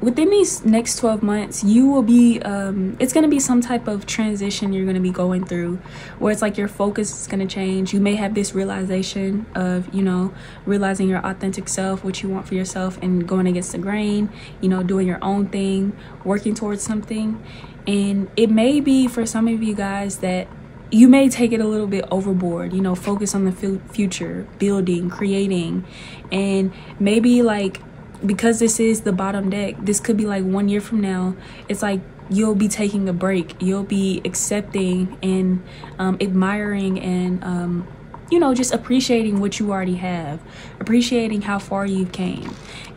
within these next 12 months, you will be, it's going to be some type of transition you're going to be going through, where it's like your focus is going to change. You may have this realization of, you know, realizing your authentic self, what you want for yourself, and going against the grain, you know, doing your own thing, working towards something. And it may be for some of you guys that you may take it a little bit overboard, you know, focus on the future, building, creating. And maybe like, because this is the bottom deck, this could be like 1 year from now. It's like you'll be taking a break. You'll be accepting and admiring and, you know, just appreciating what you already have, appreciating how far you've came.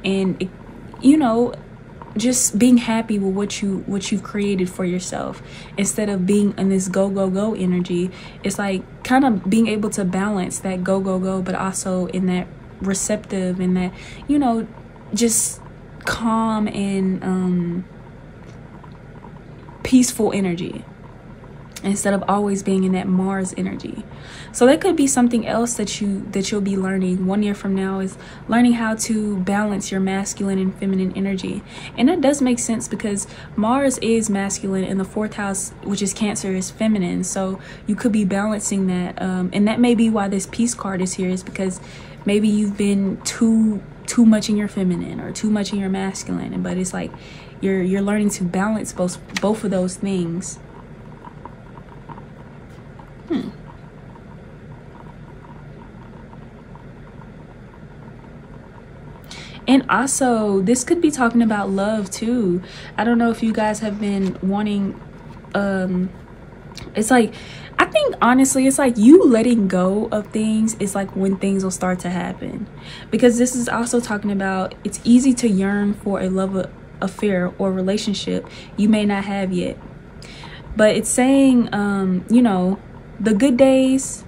And, you know, just being happy with what you've created for yourself, instead of being in this go energy. It's like kind of being able to balance that go, but also in that receptive and that, you know, just calm and peaceful energy, instead of always being in that Mars energy. So that could be something else that you'll be learning 1 year from now, is learning how to balance your masculine and feminine energy. And that does make sense, because Mars is masculine and the 4th house, which is Cancer, is feminine. So you could be balancing that, and that may be why this peace card is here, is because maybe you've been too much in your feminine or too much in your masculine, but it's like you're learning to balance both of those things. And also, this could be talking about love too. I don't know if you guys have been wanting, it's like, I think honestly, it's like you letting go of things is like when things will start to happen. Because this is also talking about, it's easy to yearn for a love affair or relationship you may not have yet. But it's saying, you know, the good days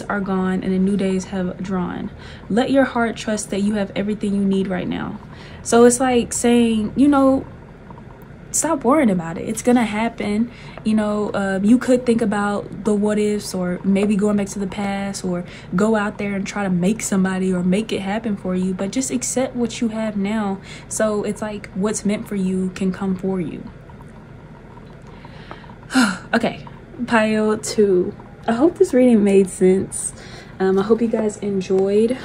are gone and the new days have drawn. Let your heart trust that you have everything you need right now. So it's like saying, you know, stop worrying about it. It's gonna happen. You know, you could think about the what ifs, or maybe going back to the past, or go out there and try to make somebody or make it happen for you, but just accept what you have now. So it's like what's meant for you can come for you. Okay, pile 2. I hope this reading made sense. I hope you guys enjoyed.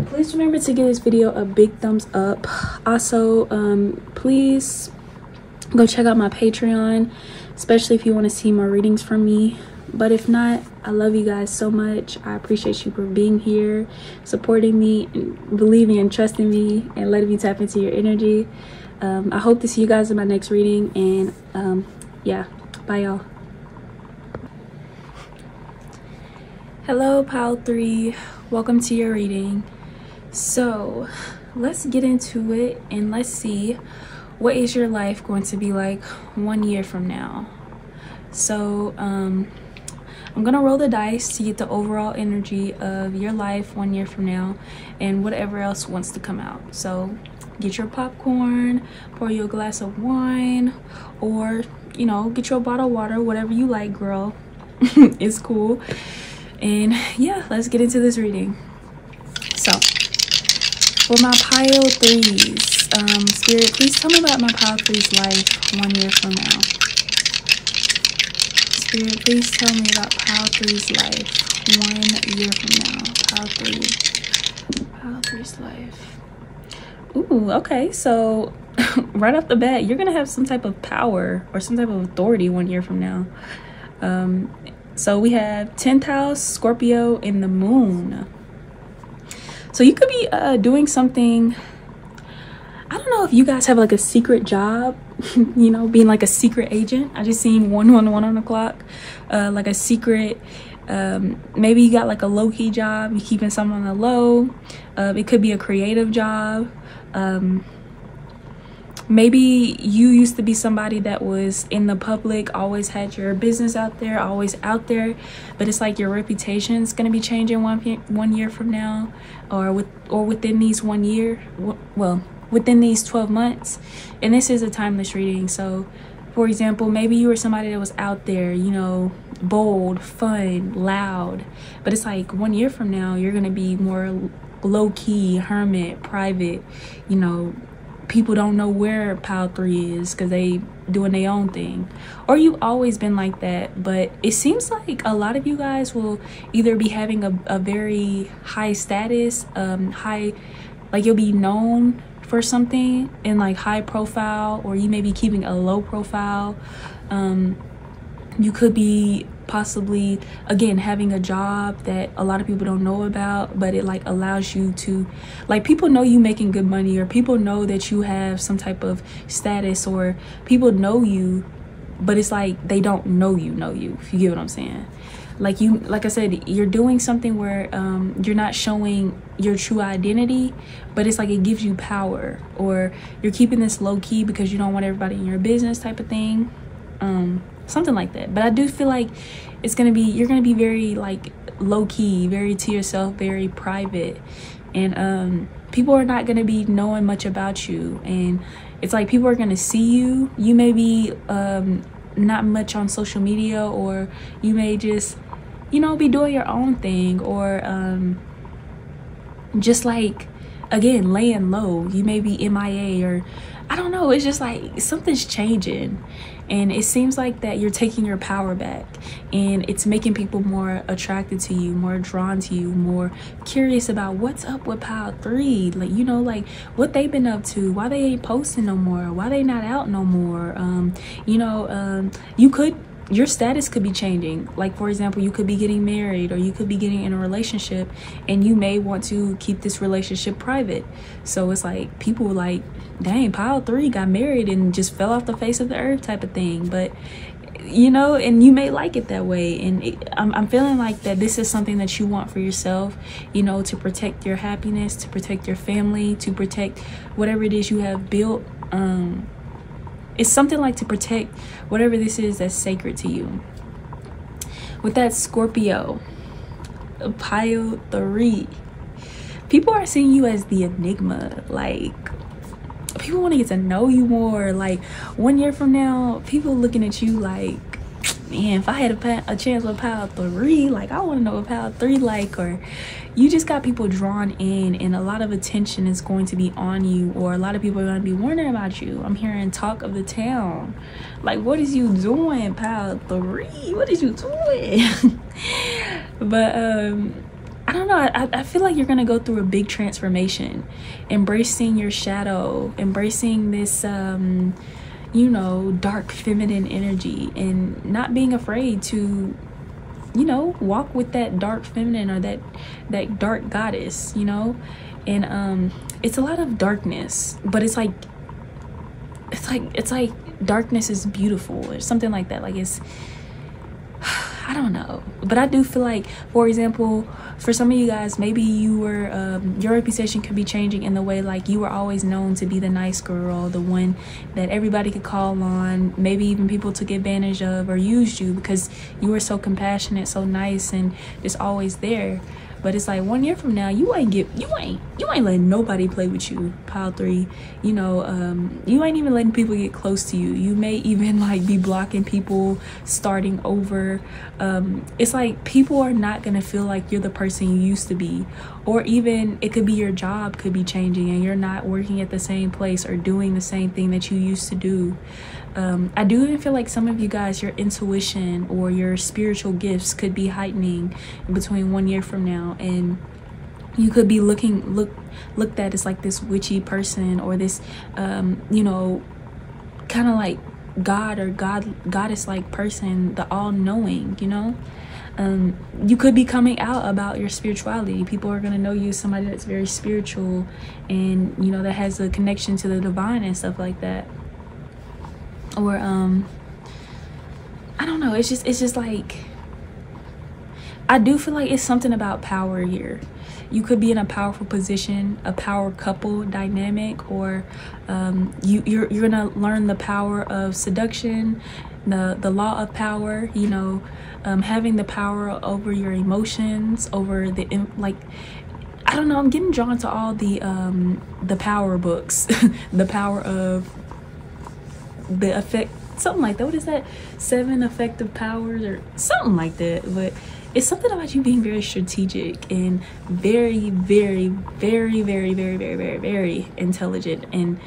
Please remember to give this video a big thumbs up. Also, please go check out my Patreon, especially if you want to see more readings from me. But if not, I love you guys so much. I appreciate you for being here, supporting me, and believing and trusting me, and letting me tap into your energy. I hope to see you guys in my next reading, and yeah, bye y'all. Hello, Pile 3. Welcome to your reading. So let's get into it and let's see what is your life going to be like 1 year from now. So I'm gonna roll the dice to get the overall energy of your life 1 year from now and whatever else wants to come out. So get your popcorn, pour you a glass of wine, or you know, get your bottle of water, whatever you like, girl. It's cool. And yeah, let's get into this reading. So for my pile 3s, Spirit, please tell me about my pile 3's life 1 year from now. Spirit, please tell me about pile 3's life 1 year from now. Pile 3's life. Ooh, okay, so right off the bat, you're gonna have some type of power or some type of authority 1 year from now. So we have 10th house, Scorpio, and the moon. So you could be doing something. I don't know if you guys have like a secret job, you know, being like a secret agent. I just seen 111 on the clock, like a secret. Maybe you got like a low-key job, you're keeping something on the low. It could be a creative job. Maybe you used to be somebody that was in the public, always had your business out there, always out there, but it's like your reputation is going to be changing 1 year from now, or within these 1 year, well, within these 12 months. And this is a timeless reading. So for example, maybe you were somebody that was out there, you know, bold, fun, loud, but it's like 1 year from now you're going to be more low-key, hermit, private. You know, people don't know where pile 3 is because they doing their own thing. Or you've always been like that, but it seems like a lot of you guys will either be having a very high status, like you'll be known for something and like high profile, or you may be keeping a low profile. You could be possibly, again, having a job that a lot of people don't know about, but it like allows you to, like, people know you making good money, or people know that you have some type of status, or people know you, but it's like they don't know you, if you get what I'm saying. Like you, like I said, you're doing something where you're not showing your true identity, but it's like it gives you power, or you're keeping this low key because you don't want everybody in your business type of thing. Something like that. But I do feel like it's gonna be, you're gonna be very like low-key, very to yourself, very private, and people are not gonna be knowing much about you, and it's like people are gonna see you. You may be not much on social media, or you may just, you know, be doing your own thing, or just like, again, laying low. You may be MIA, or I don't know, it's just like something's changing. And it seems like that you're taking your power back, and it's making people more attracted to you, more drawn to you, more curious about what's up with pile 3. Like, you know, like what they've been up to, why they ain't posting no more, why they not out no more. You know, your status could be changing. Like, for example, you could be getting married, or you could be getting in a relationship, and you may want to keep this relationship private. So it's like people like, dang, pile 3 got married and just fell off the face of the earth type of thing. But you know, and you may like it that way, and I'm feeling like that this is something that you want for yourself, you know, to protect your happiness, to protect your family, to protect whatever it is you have built. It's something like to protect whatever this is that's sacred to you. With that, Scorpio, pile 3, people are seeing you as the enigma. Like, people want to get to know you more. Like 1 year from now, people looking at you like, man, if I had a chance with pile 3, like I want to know what pile 3 like. Or you just got people drawn in, and a lot of attention is going to be on you, or a lot of people are going to be wondering about you. I'm hearing talk of the town, like, what is you doing, pile 3? What is you doing? But I don't know, I feel like you're gonna go through a big transformation, embracing your shadow, embracing this you know, dark feminine energy, and not being afraid to, you know, walk with that dark feminine or that dark goddess, you know. And it's a lot of darkness, but it's like darkness is beautiful or something like that. Like, it's, I don't know, but I do feel like, for example, for some of you guys, maybe you were your reputation could be changing in the way, like, you were always known to be the nice girl, the one that everybody could call on. Maybe even people took advantage of or used you because you were so compassionate, so nice, and just always there. But it's like 1 year from now, you ain't letting nobody play with you, pile 3. You know, you ain't even letting people get close to you. You may even like be blocking people, starting over. It's like people are not gonna feel like you're the person you used to be, or even it could be your job could be changing and you're not working at the same place or doing the same thing that you used to do. I do even feel like some of you guys, your intuition or your spiritual gifts could be heightening in between 1 year from now, and you could be looked at as like this witchy person, or this you know, kind of like god or goddess like person, the all-knowing, you know. You could be coming out about your spirituality. People are going to know you as somebody that's very spiritual, and you know, that has a connection to the divine and stuff like that. Or I don't know, it's just like, I do feel like it's something about power here. You could be in a powerful position, a power couple dynamic, or you're gonna learn the power of seduction, the law of power, you know, having the power over your emotions, over the like, I don't know, I'm getting drawn to all the power books. The power of the effect, something like that. What is that, 7 effective powers or something like that? But it's something about you being very strategic and very, very, very, very, very, very, very, very intelligent, and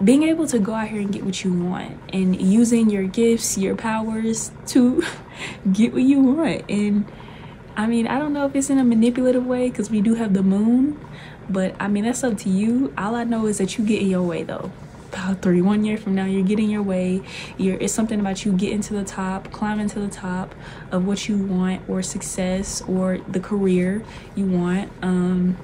being able to go out here and get what you want, and using your gifts, your powers to get what you want. And I mean, I don't know if it's in a manipulative way, because we do have the moon, but I mean, that's up to you. All I know is that you get in your way though. About 1 year from now, you're getting your way. It's something about you getting to the top, climbing to the top of what you want, or success, or the career you want. And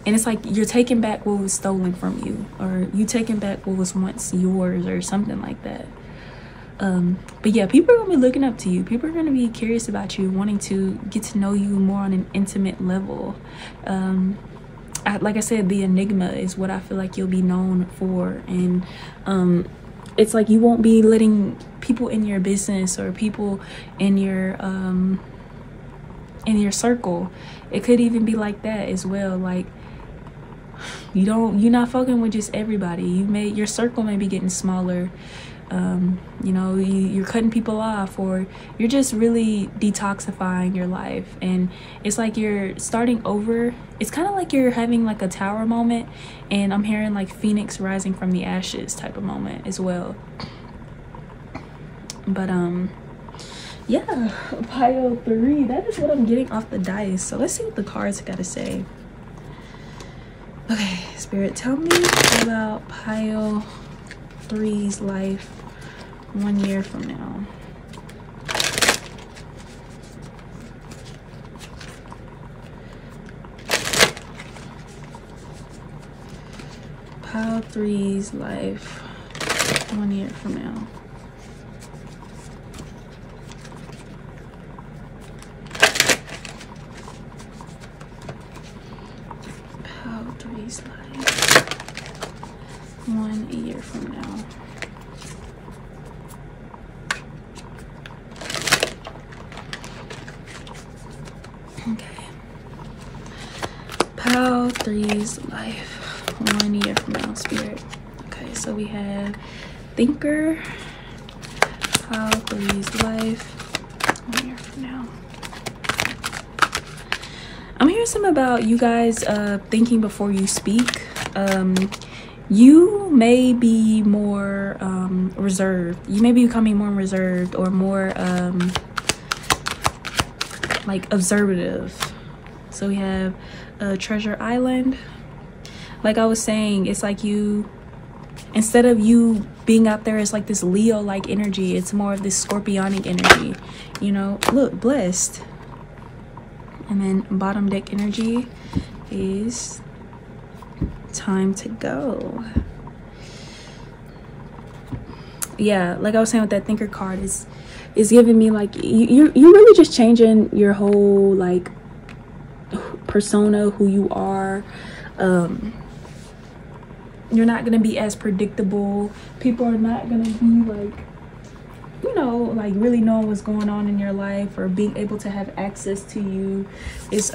it's like you're taking back what was stolen from you, or you taking back what was once yours, or something like that. But yeah, people are gonna be looking up to you. People are gonna be curious about you, wanting to get to know you more on an intimate level. Like I said, the enigma is what I feel like you'll be known for. And it's like you won't be letting people in your business or people in your circle. It could even be like that as well. Like, you're not fucking with just everybody. Your circle may be getting smaller. You know, you're cutting people off, or you're just really detoxifying your life, and it's like you're starting over. It's kind of like you're having like a tower moment, and I'm hearing like phoenix rising from the ashes type of moment as well. But yeah, pile 3, that is what I'm getting off the dice. So let's see what the cards gotta say. Okay, Spirit, tell me about pile 3's life 1 year from now. Pile 3's life 1 year from now. Pile 3's life 1 year from now. Okay. Pile 3's life 1 year from now, Spirit. Okay, so we have Thinker. Pile 3's life 1 year from now. I'm hearing something about you guys thinking before you speak. You may be more reserved. You may be becoming more reserved, or more like observative. So we have Treasure Island. Like I was saying, it's like you, instead of you being out there as like this Leo like energy, it's more of this scorpionic energy, you know. Look, blessed. And then bottom deck energy is time to go. Yeah, like I was saying with that thinker card, is giving me like you're really just changing your whole like persona, who you are. You're not gonna be as predictable. People are not gonna be like, you know, like really knowing what's going on in your life or being able to have access to you. Is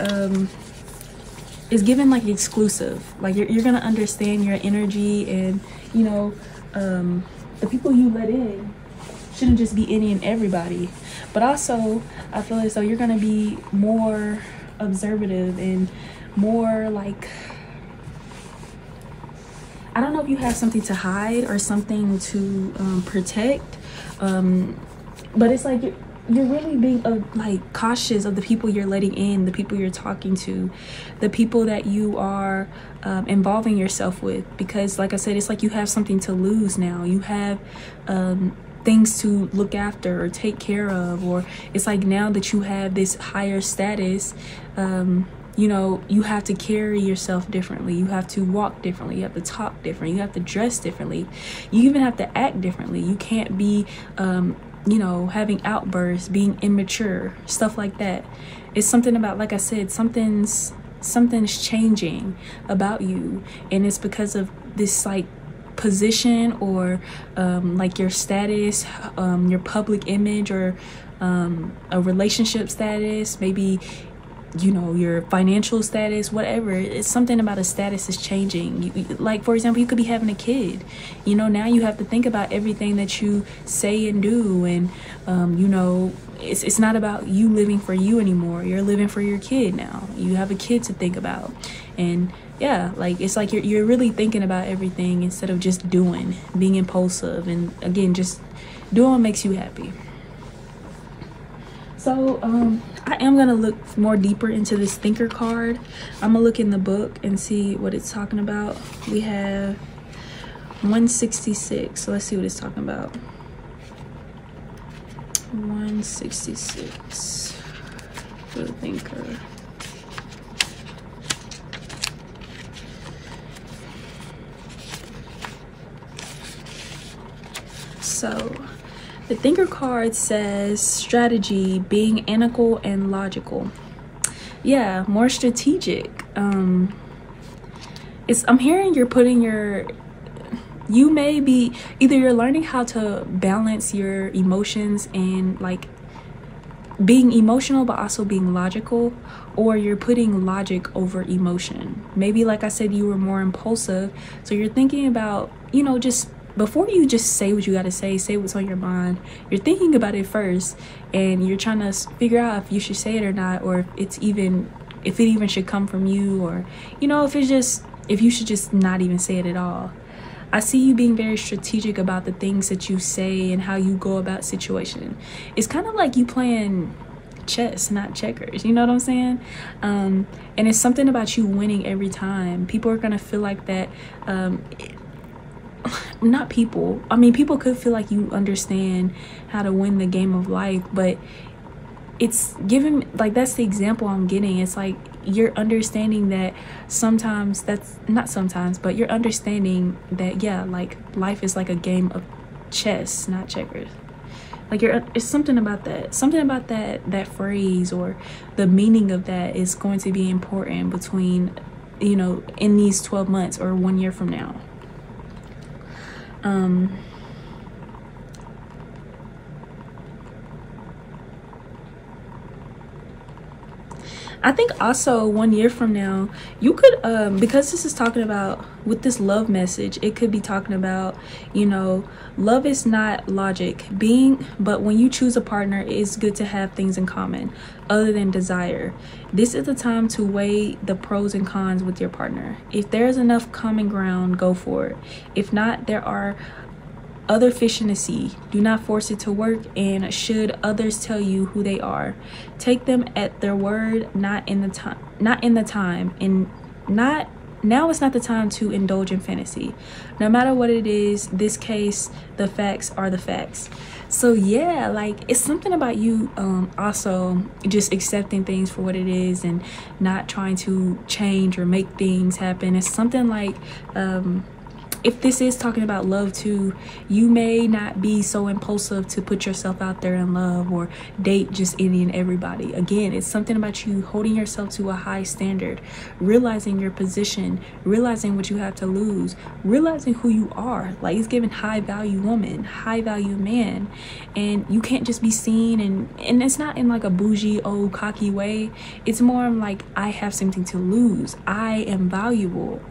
given like exclusive. Like you're gonna understand your energy, and you know, the people you let in shouldn't just be any and everybody. But also I feel as though you're gonna be more observative and more like, I don't know if you have something to hide or something to protect, but it's like you're really being like cautious of the people you're letting in, the people you're talking to, the people that you are involving yourself with, because like I said, it's like you have something to lose now. You have things to look after or take care of, or it's like now that you have this higher status, you know, you have to carry yourself differently. You have to walk differently. You have to talk differently. You have to dress differently. You even have to act differently. You can't be, you know, having outbursts, being immature, stuff like that. It's something about, like I said, something's changing about you, and it's because of this like position or like your status, your public image, or a relationship status, maybe, you know, your financial status, whatever. It's something about a status is changing. Like for example, you could be having a kid, you know, now you have to think about everything that you say and do, and you know, it's not about you living for you anymore. You're living for your kid now. You have a kid to think about, and yeah, like it's like you're really thinking about everything instead of just being impulsive, and again, just doing what makes you happy. So I am gonna look more deeper into this thinker card. I'm gonna look in the book and see what it's talking about. We have 166, so let's see what it's talking about. 166 for the thinker. So the thinker card says strategy, being analytical and logical. Yeah, more strategic. I'm hearing you're putting you may be, either you're learning how to balance your emotions and like being emotional but also being logical, or you're putting logic over emotion. Maybe, like I said, you were more impulsive, so you're thinking about, you know, just before you just say what you got to say what's on your mind, you're thinking about it first, and you're trying to figure out if you should say it or not, or if it even should come from you, or you know, if you should just not even say it at all. I see you being very strategic about the things that you say and how you go about situation. It's kind of like you playing chess, not checkers, you know what I'm saying? And it's something about you winning every time. People are gonna feel like that. Not people, I mean, people could feel like you understand how to win the game of life, but it's given, like, that's the example I'm getting. It's like you're understanding that sometimes, that's not sometimes, but you're understanding that, yeah, like life is like a game of chess, not checkers. Like it's something about that phrase, or the meaning of that is going to be important between, you know, in these 12 months or 1 year from now. I think also 1 year from now, you could, because this is talking about, with this love message, it could be talking about, you know, love is not logic, but when you choose a partner, it's good to have things in common other than desire. This is the time to weigh the pros and cons with your partner. If there's enough common ground, go for it. If not, there are other fish in the sea. Do not force it to work, and should others tell you who they are, take them at their word. Not in the time, and not now is not the time to indulge in fantasy. No matter what it is, this case, the facts are the facts. So yeah, like, it's something about you also just accepting things for what it is and not trying to change or make things happen. It's something like if this is talking about love too, you may not be so impulsive to put yourself out there in love or date just any and everybody. Again, it's something about you holding yourself to a high standard, realizing your position, realizing what you have to lose, realizing who you are. Like, it's giving high value woman, high value man, and you can't just be seen, and it's not in like a bougie old cocky way. It's more like, I have something to lose, I am valuable,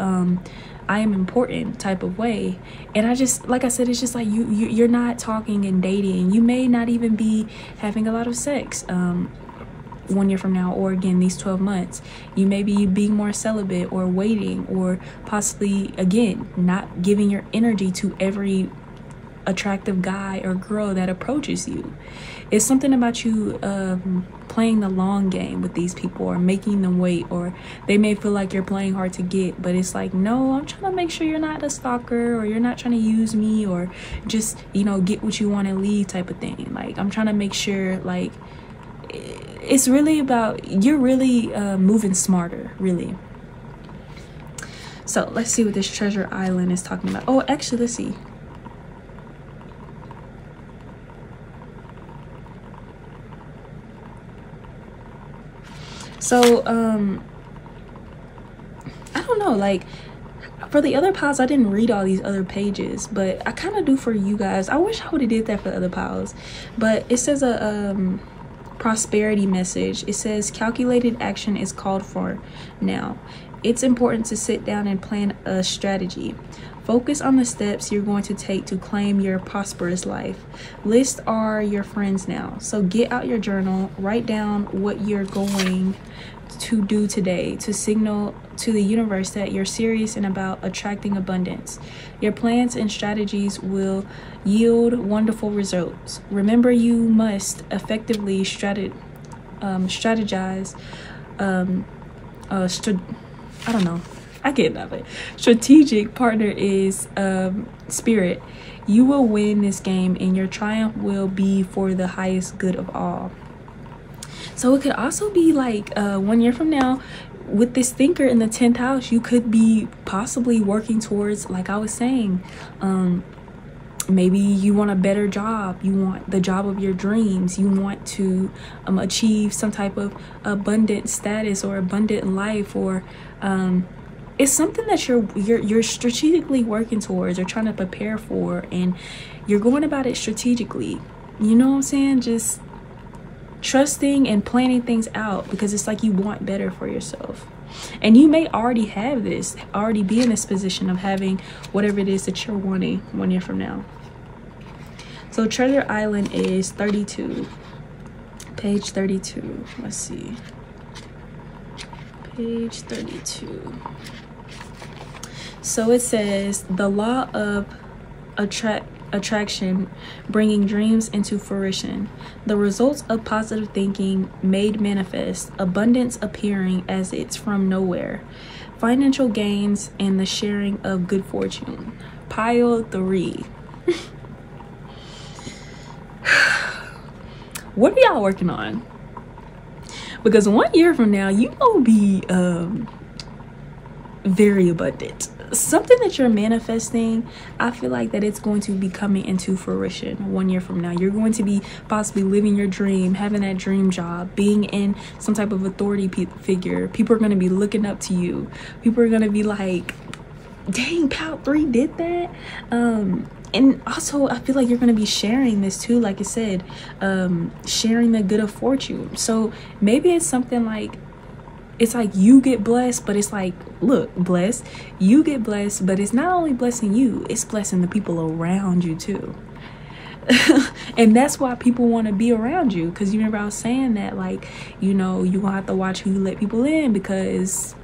I am important type of way. And I just, like I said, it's just like you're not talking and dating. You may not even be having a lot of sex 1 year from now, or again these 12 months. You may be being more celibate or waiting, or possibly again not giving your energy to every attractive guy or girl that approaches you. It's something about you playing the long game with these people, or making them wait, or they may feel like you're playing hard to get, but it's like, no, I'm trying to make sure you're not a stalker, or you're not trying to use me, or just, you know, get what you want and leave type of thing. Like, I'm trying to make sure, like, it's really about, you're really moving smarter, really. So let's see what this treasure island is talking about. Oh, actually, let's see. So I don't know, like, for the other piles, I didn't read all these other pages, but I kind of do for you guys. I wish I would have did that for the other piles. But it says a prosperity message. It says calculated action is called for now. It's important to sit down and plan a strategy. Focus on the steps you're going to take to claim your prosperous life. Lists are your friends now. So get out your journal, write down what you're going to do today to signal to the universe that you're serious and about attracting abundance. Your plans and strategies will yield wonderful results. Remember, you must effectively strategize. I don't know. I get that, but strategic partner is spirit. You will win this game, and your triumph will be for the highest good of all. So it could also be like 1 year from now, with this thinker in the 10th house, you could be possibly working towards, like I was saying, maybe you want a better job, you want the job of your dreams, you want to achieve some type of abundant status or abundant life, or it's something that you're strategically working towards or trying to prepare for, and you're going about it strategically. You know what I'm saying? Just trusting and planning things out, because it's like you want better for yourself. And you may already have this, already be in this position of having whatever it is that you're wanting 1 year from now. So Treasure Island is 32. Page 32. Let's see. Page 32. So it says, the law of attraction bringing dreams into fruition, the results of positive thinking made manifest, abundance appearing as it's from nowhere, financial gains, and the sharing of good fortune. Pile 3. What are y'all working on? Because 1 year from now, you will be very abundant. Something that you're manifesting, I feel like that it's going to be coming into fruition 1 year from now. You're going to be possibly living your dream, having that dream job, being in some type of authority figure. People are going to be looking up to you. People are going to be like, dang, Pal 3 did that. And also, I feel like you're going to be sharing this too, like I said, sharing the good of fortune. So maybe it's something like, it's like you get blessed, but it's like, look, blessed, you get blessed, but it's not only blessing you, it's blessing the people around you too. And that's why people want to be around you, because you remember I was saying that, like, you know, you gonna have to watch who you let people in, because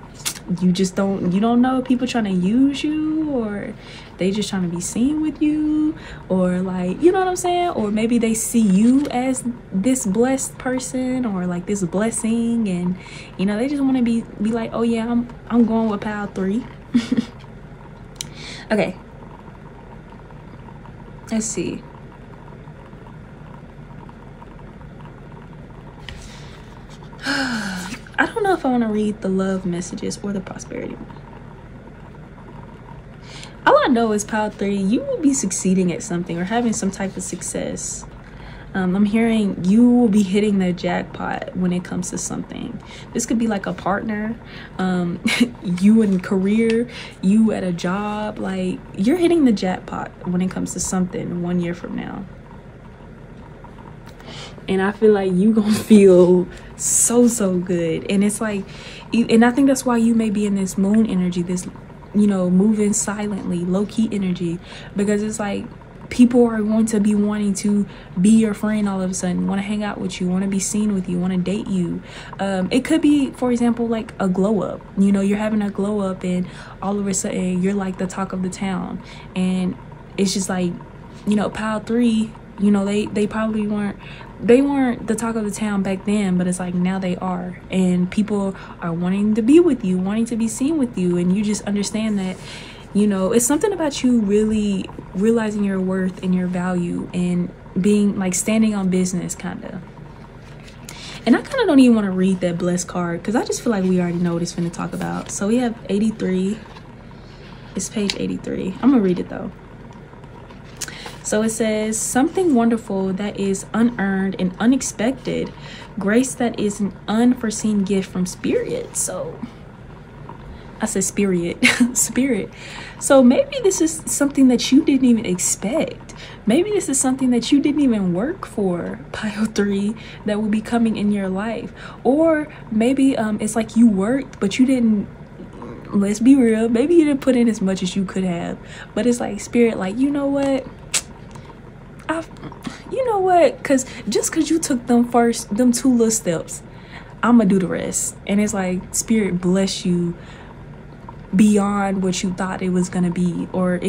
you don't know if people trying to use you, or they just trying to be seen with you, or like, you know what I'm saying? Or maybe they see you as this blessed person, or like this blessing, and you know, they just want to be like, oh yeah, I'm going with pile 3. Okay, let's see. I don't know if I want to read the love messages or the prosperity one. All I know is pile 3, you will be succeeding at something or having some type of success. I'm hearing you will be hitting the jackpot when it comes to something. This could be like a partner, you in career, you at a job. Like, you're hitting the jackpot when it comes to something 1 year from now. And I feel like you gonna feel so good. And it's like, and I think that's why you may be in this moon energy, this, you know, moving silently, low-key energy, because it's like people are going to be wanting to be your friend all of a sudden, want to hang out with you, want to be seen with you, want to date you. It could be, for example, like a glow up. You know, you're having a glow up and all of a sudden you're like the talk of the town. And it's just like, you know, pile 3, you know, they probably weren't the talk of the town back then, but it's like now they are, and people are wanting to be with you, wanting to be seen with you, and you just understand that, you know, it's something about you really realizing your worth and your value and being like standing on business, kind of. And I kind of don't even want to read that blessed card because I just feel like we already know what it's finna talk about. So we have 83. It's page 83. I'm gonna read it though. So it says, something wonderful that is unearned and unexpected, grace that is an unforeseen gift from spirit. So I said spirit, spirit. So maybe this is something that you didn't even expect. Maybe this is something that you didn't even work for, pile 3, that will be coming in your life. Or maybe it's like you worked, but you didn't, let's be real, maybe you didn't put in as much as you could have. But it's like spirit, like, you know what? You know what? Because just because you took them 2 little steps, I'm going to do the rest. And it's like spirit bless you beyond what you thought it was going to be, or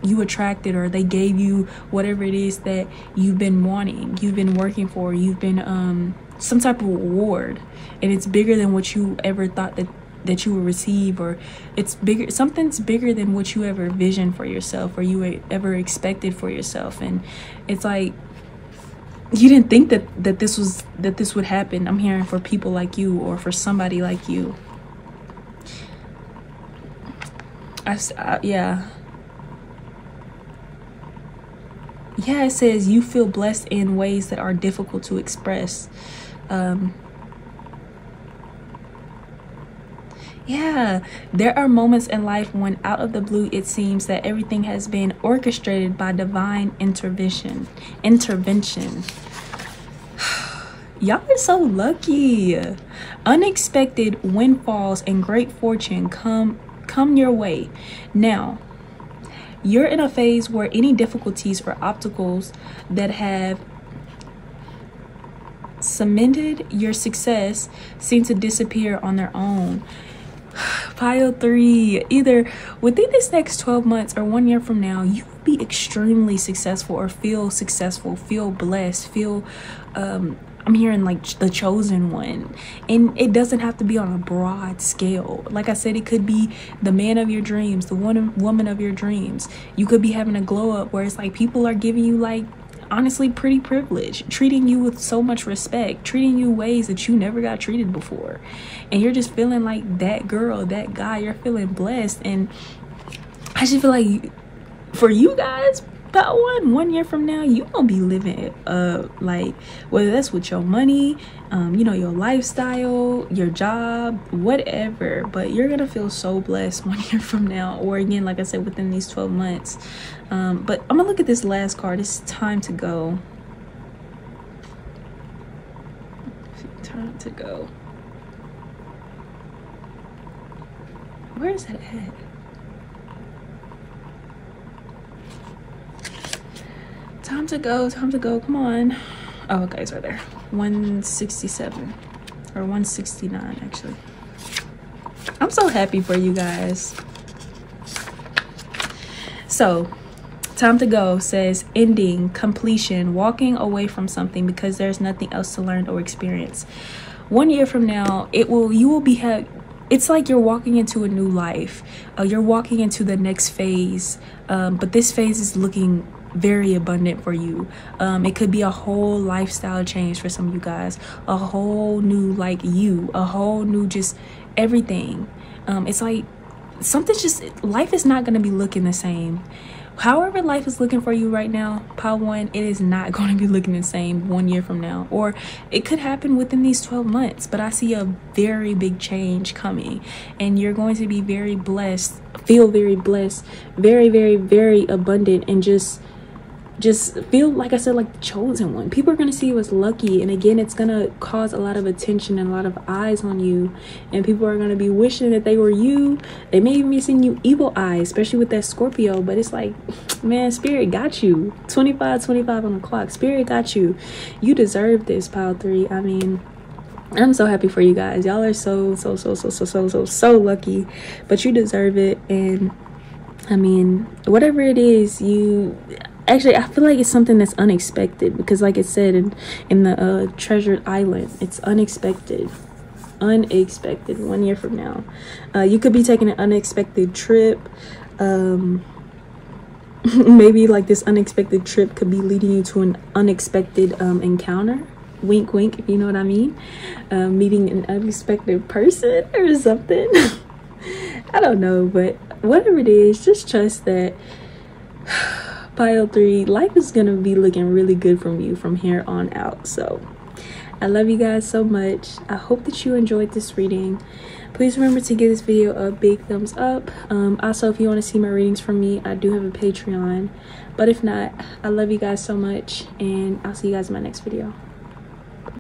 you attracted, or they gave you whatever it is that you've been wanting, you've been working for, you've been some type of reward, and it's bigger than what you ever thought that you would receive, or it's bigger, something's bigger than what you ever visioned for yourself, or you ever expected for yourself. And it's like you didn't think that this would happen. I'm hearing for people like you, or for somebody like you. Yeah, it says you feel blessed in ways that are difficult to express. Yeah, there are moments in life when out of the blue it seems that everything has been orchestrated by divine intervention. Y'all are so lucky. Unexpected windfalls and great fortune come your way. Now, you're in a phase where any difficulties or obstacles that have cemented your success seem to disappear on their own. Pile 3, either within this next 12 months or 1 year from now, you will be extremely successful, or feel successful, feel blessed, feel I'm hearing like the chosen one. And it doesn't have to be on a broad scale. Like I said, it could be the man of your dreams, the woman of your dreams. You could be having a glow up where it's like people are giving you, like, honestly, pretty privilege, treating you with so much respect, treating you ways that you never got treated before. And you're just feeling like that girl, that guy, you're feeling blessed. And I just feel like for you guys, about 1 year from now, you gonna be living like, whether that's with your money, you know, your lifestyle, your job, whatever, but you're gonna feel so blessed 1 year from now, or again, like I said, within these 12 months. But I'm gonna look at this last card. It's time to go. Time to go. Where is that at? Time to go, come on. Oh, okay, it's right there. 167 or 169 actually. I'm I'm so happy for you guys. So time to go says ending, completion, walking away from something because there's nothing else to learn or experience. 1 year from now, you will be it's like you're walking into a new life. You're walking into the next phase, but this phase is looking very abundant for you. It could be a whole lifestyle change for some of you guys, a whole new a whole new just everything. It's like something's just, life is not going to be looking the same. However life is looking for you right now, pile 1, it is not going to be looking the same 1 year from now, or it could happen within these 12 months. But I see a very big change coming, and you're going to be very blessed, feel very blessed, very, very, very abundant, and just feel, like I said, like the chosen one. People are going to see you as lucky, and again, it's going to cause a lot of attention and a lot of eyes on you, and people are going to be wishing that they were you. They may even be seeing you evil eyes, especially with that Scorpio, but it's like, man, Spirit got you. 25 on the clock. Spirit got you. You deserve this, pile 3. I mean, I'm so happy for you guys. Y'all are so lucky, but you deserve it. And I mean, whatever it is, actually, I feel like it's something that's unexpected, because like it said in the Treasured Island, it's unexpected. 1 year from now. You could be taking an unexpected trip. Maybe like this unexpected trip could be leading you to an unexpected encounter. Wink, wink, if you know what I mean. Meeting an unexpected person or something. I don't know, but whatever it is, just trust that pile 3, life is gonna be looking really good from you from here on out. So I love you guys so much. I hope that you enjoyed this reading. Please remember to give this video a big thumbs up. Also, if you want to see my readings from me, I do have a Patreon, but if not, I love you guys so much, and I'll see you guys in my next video.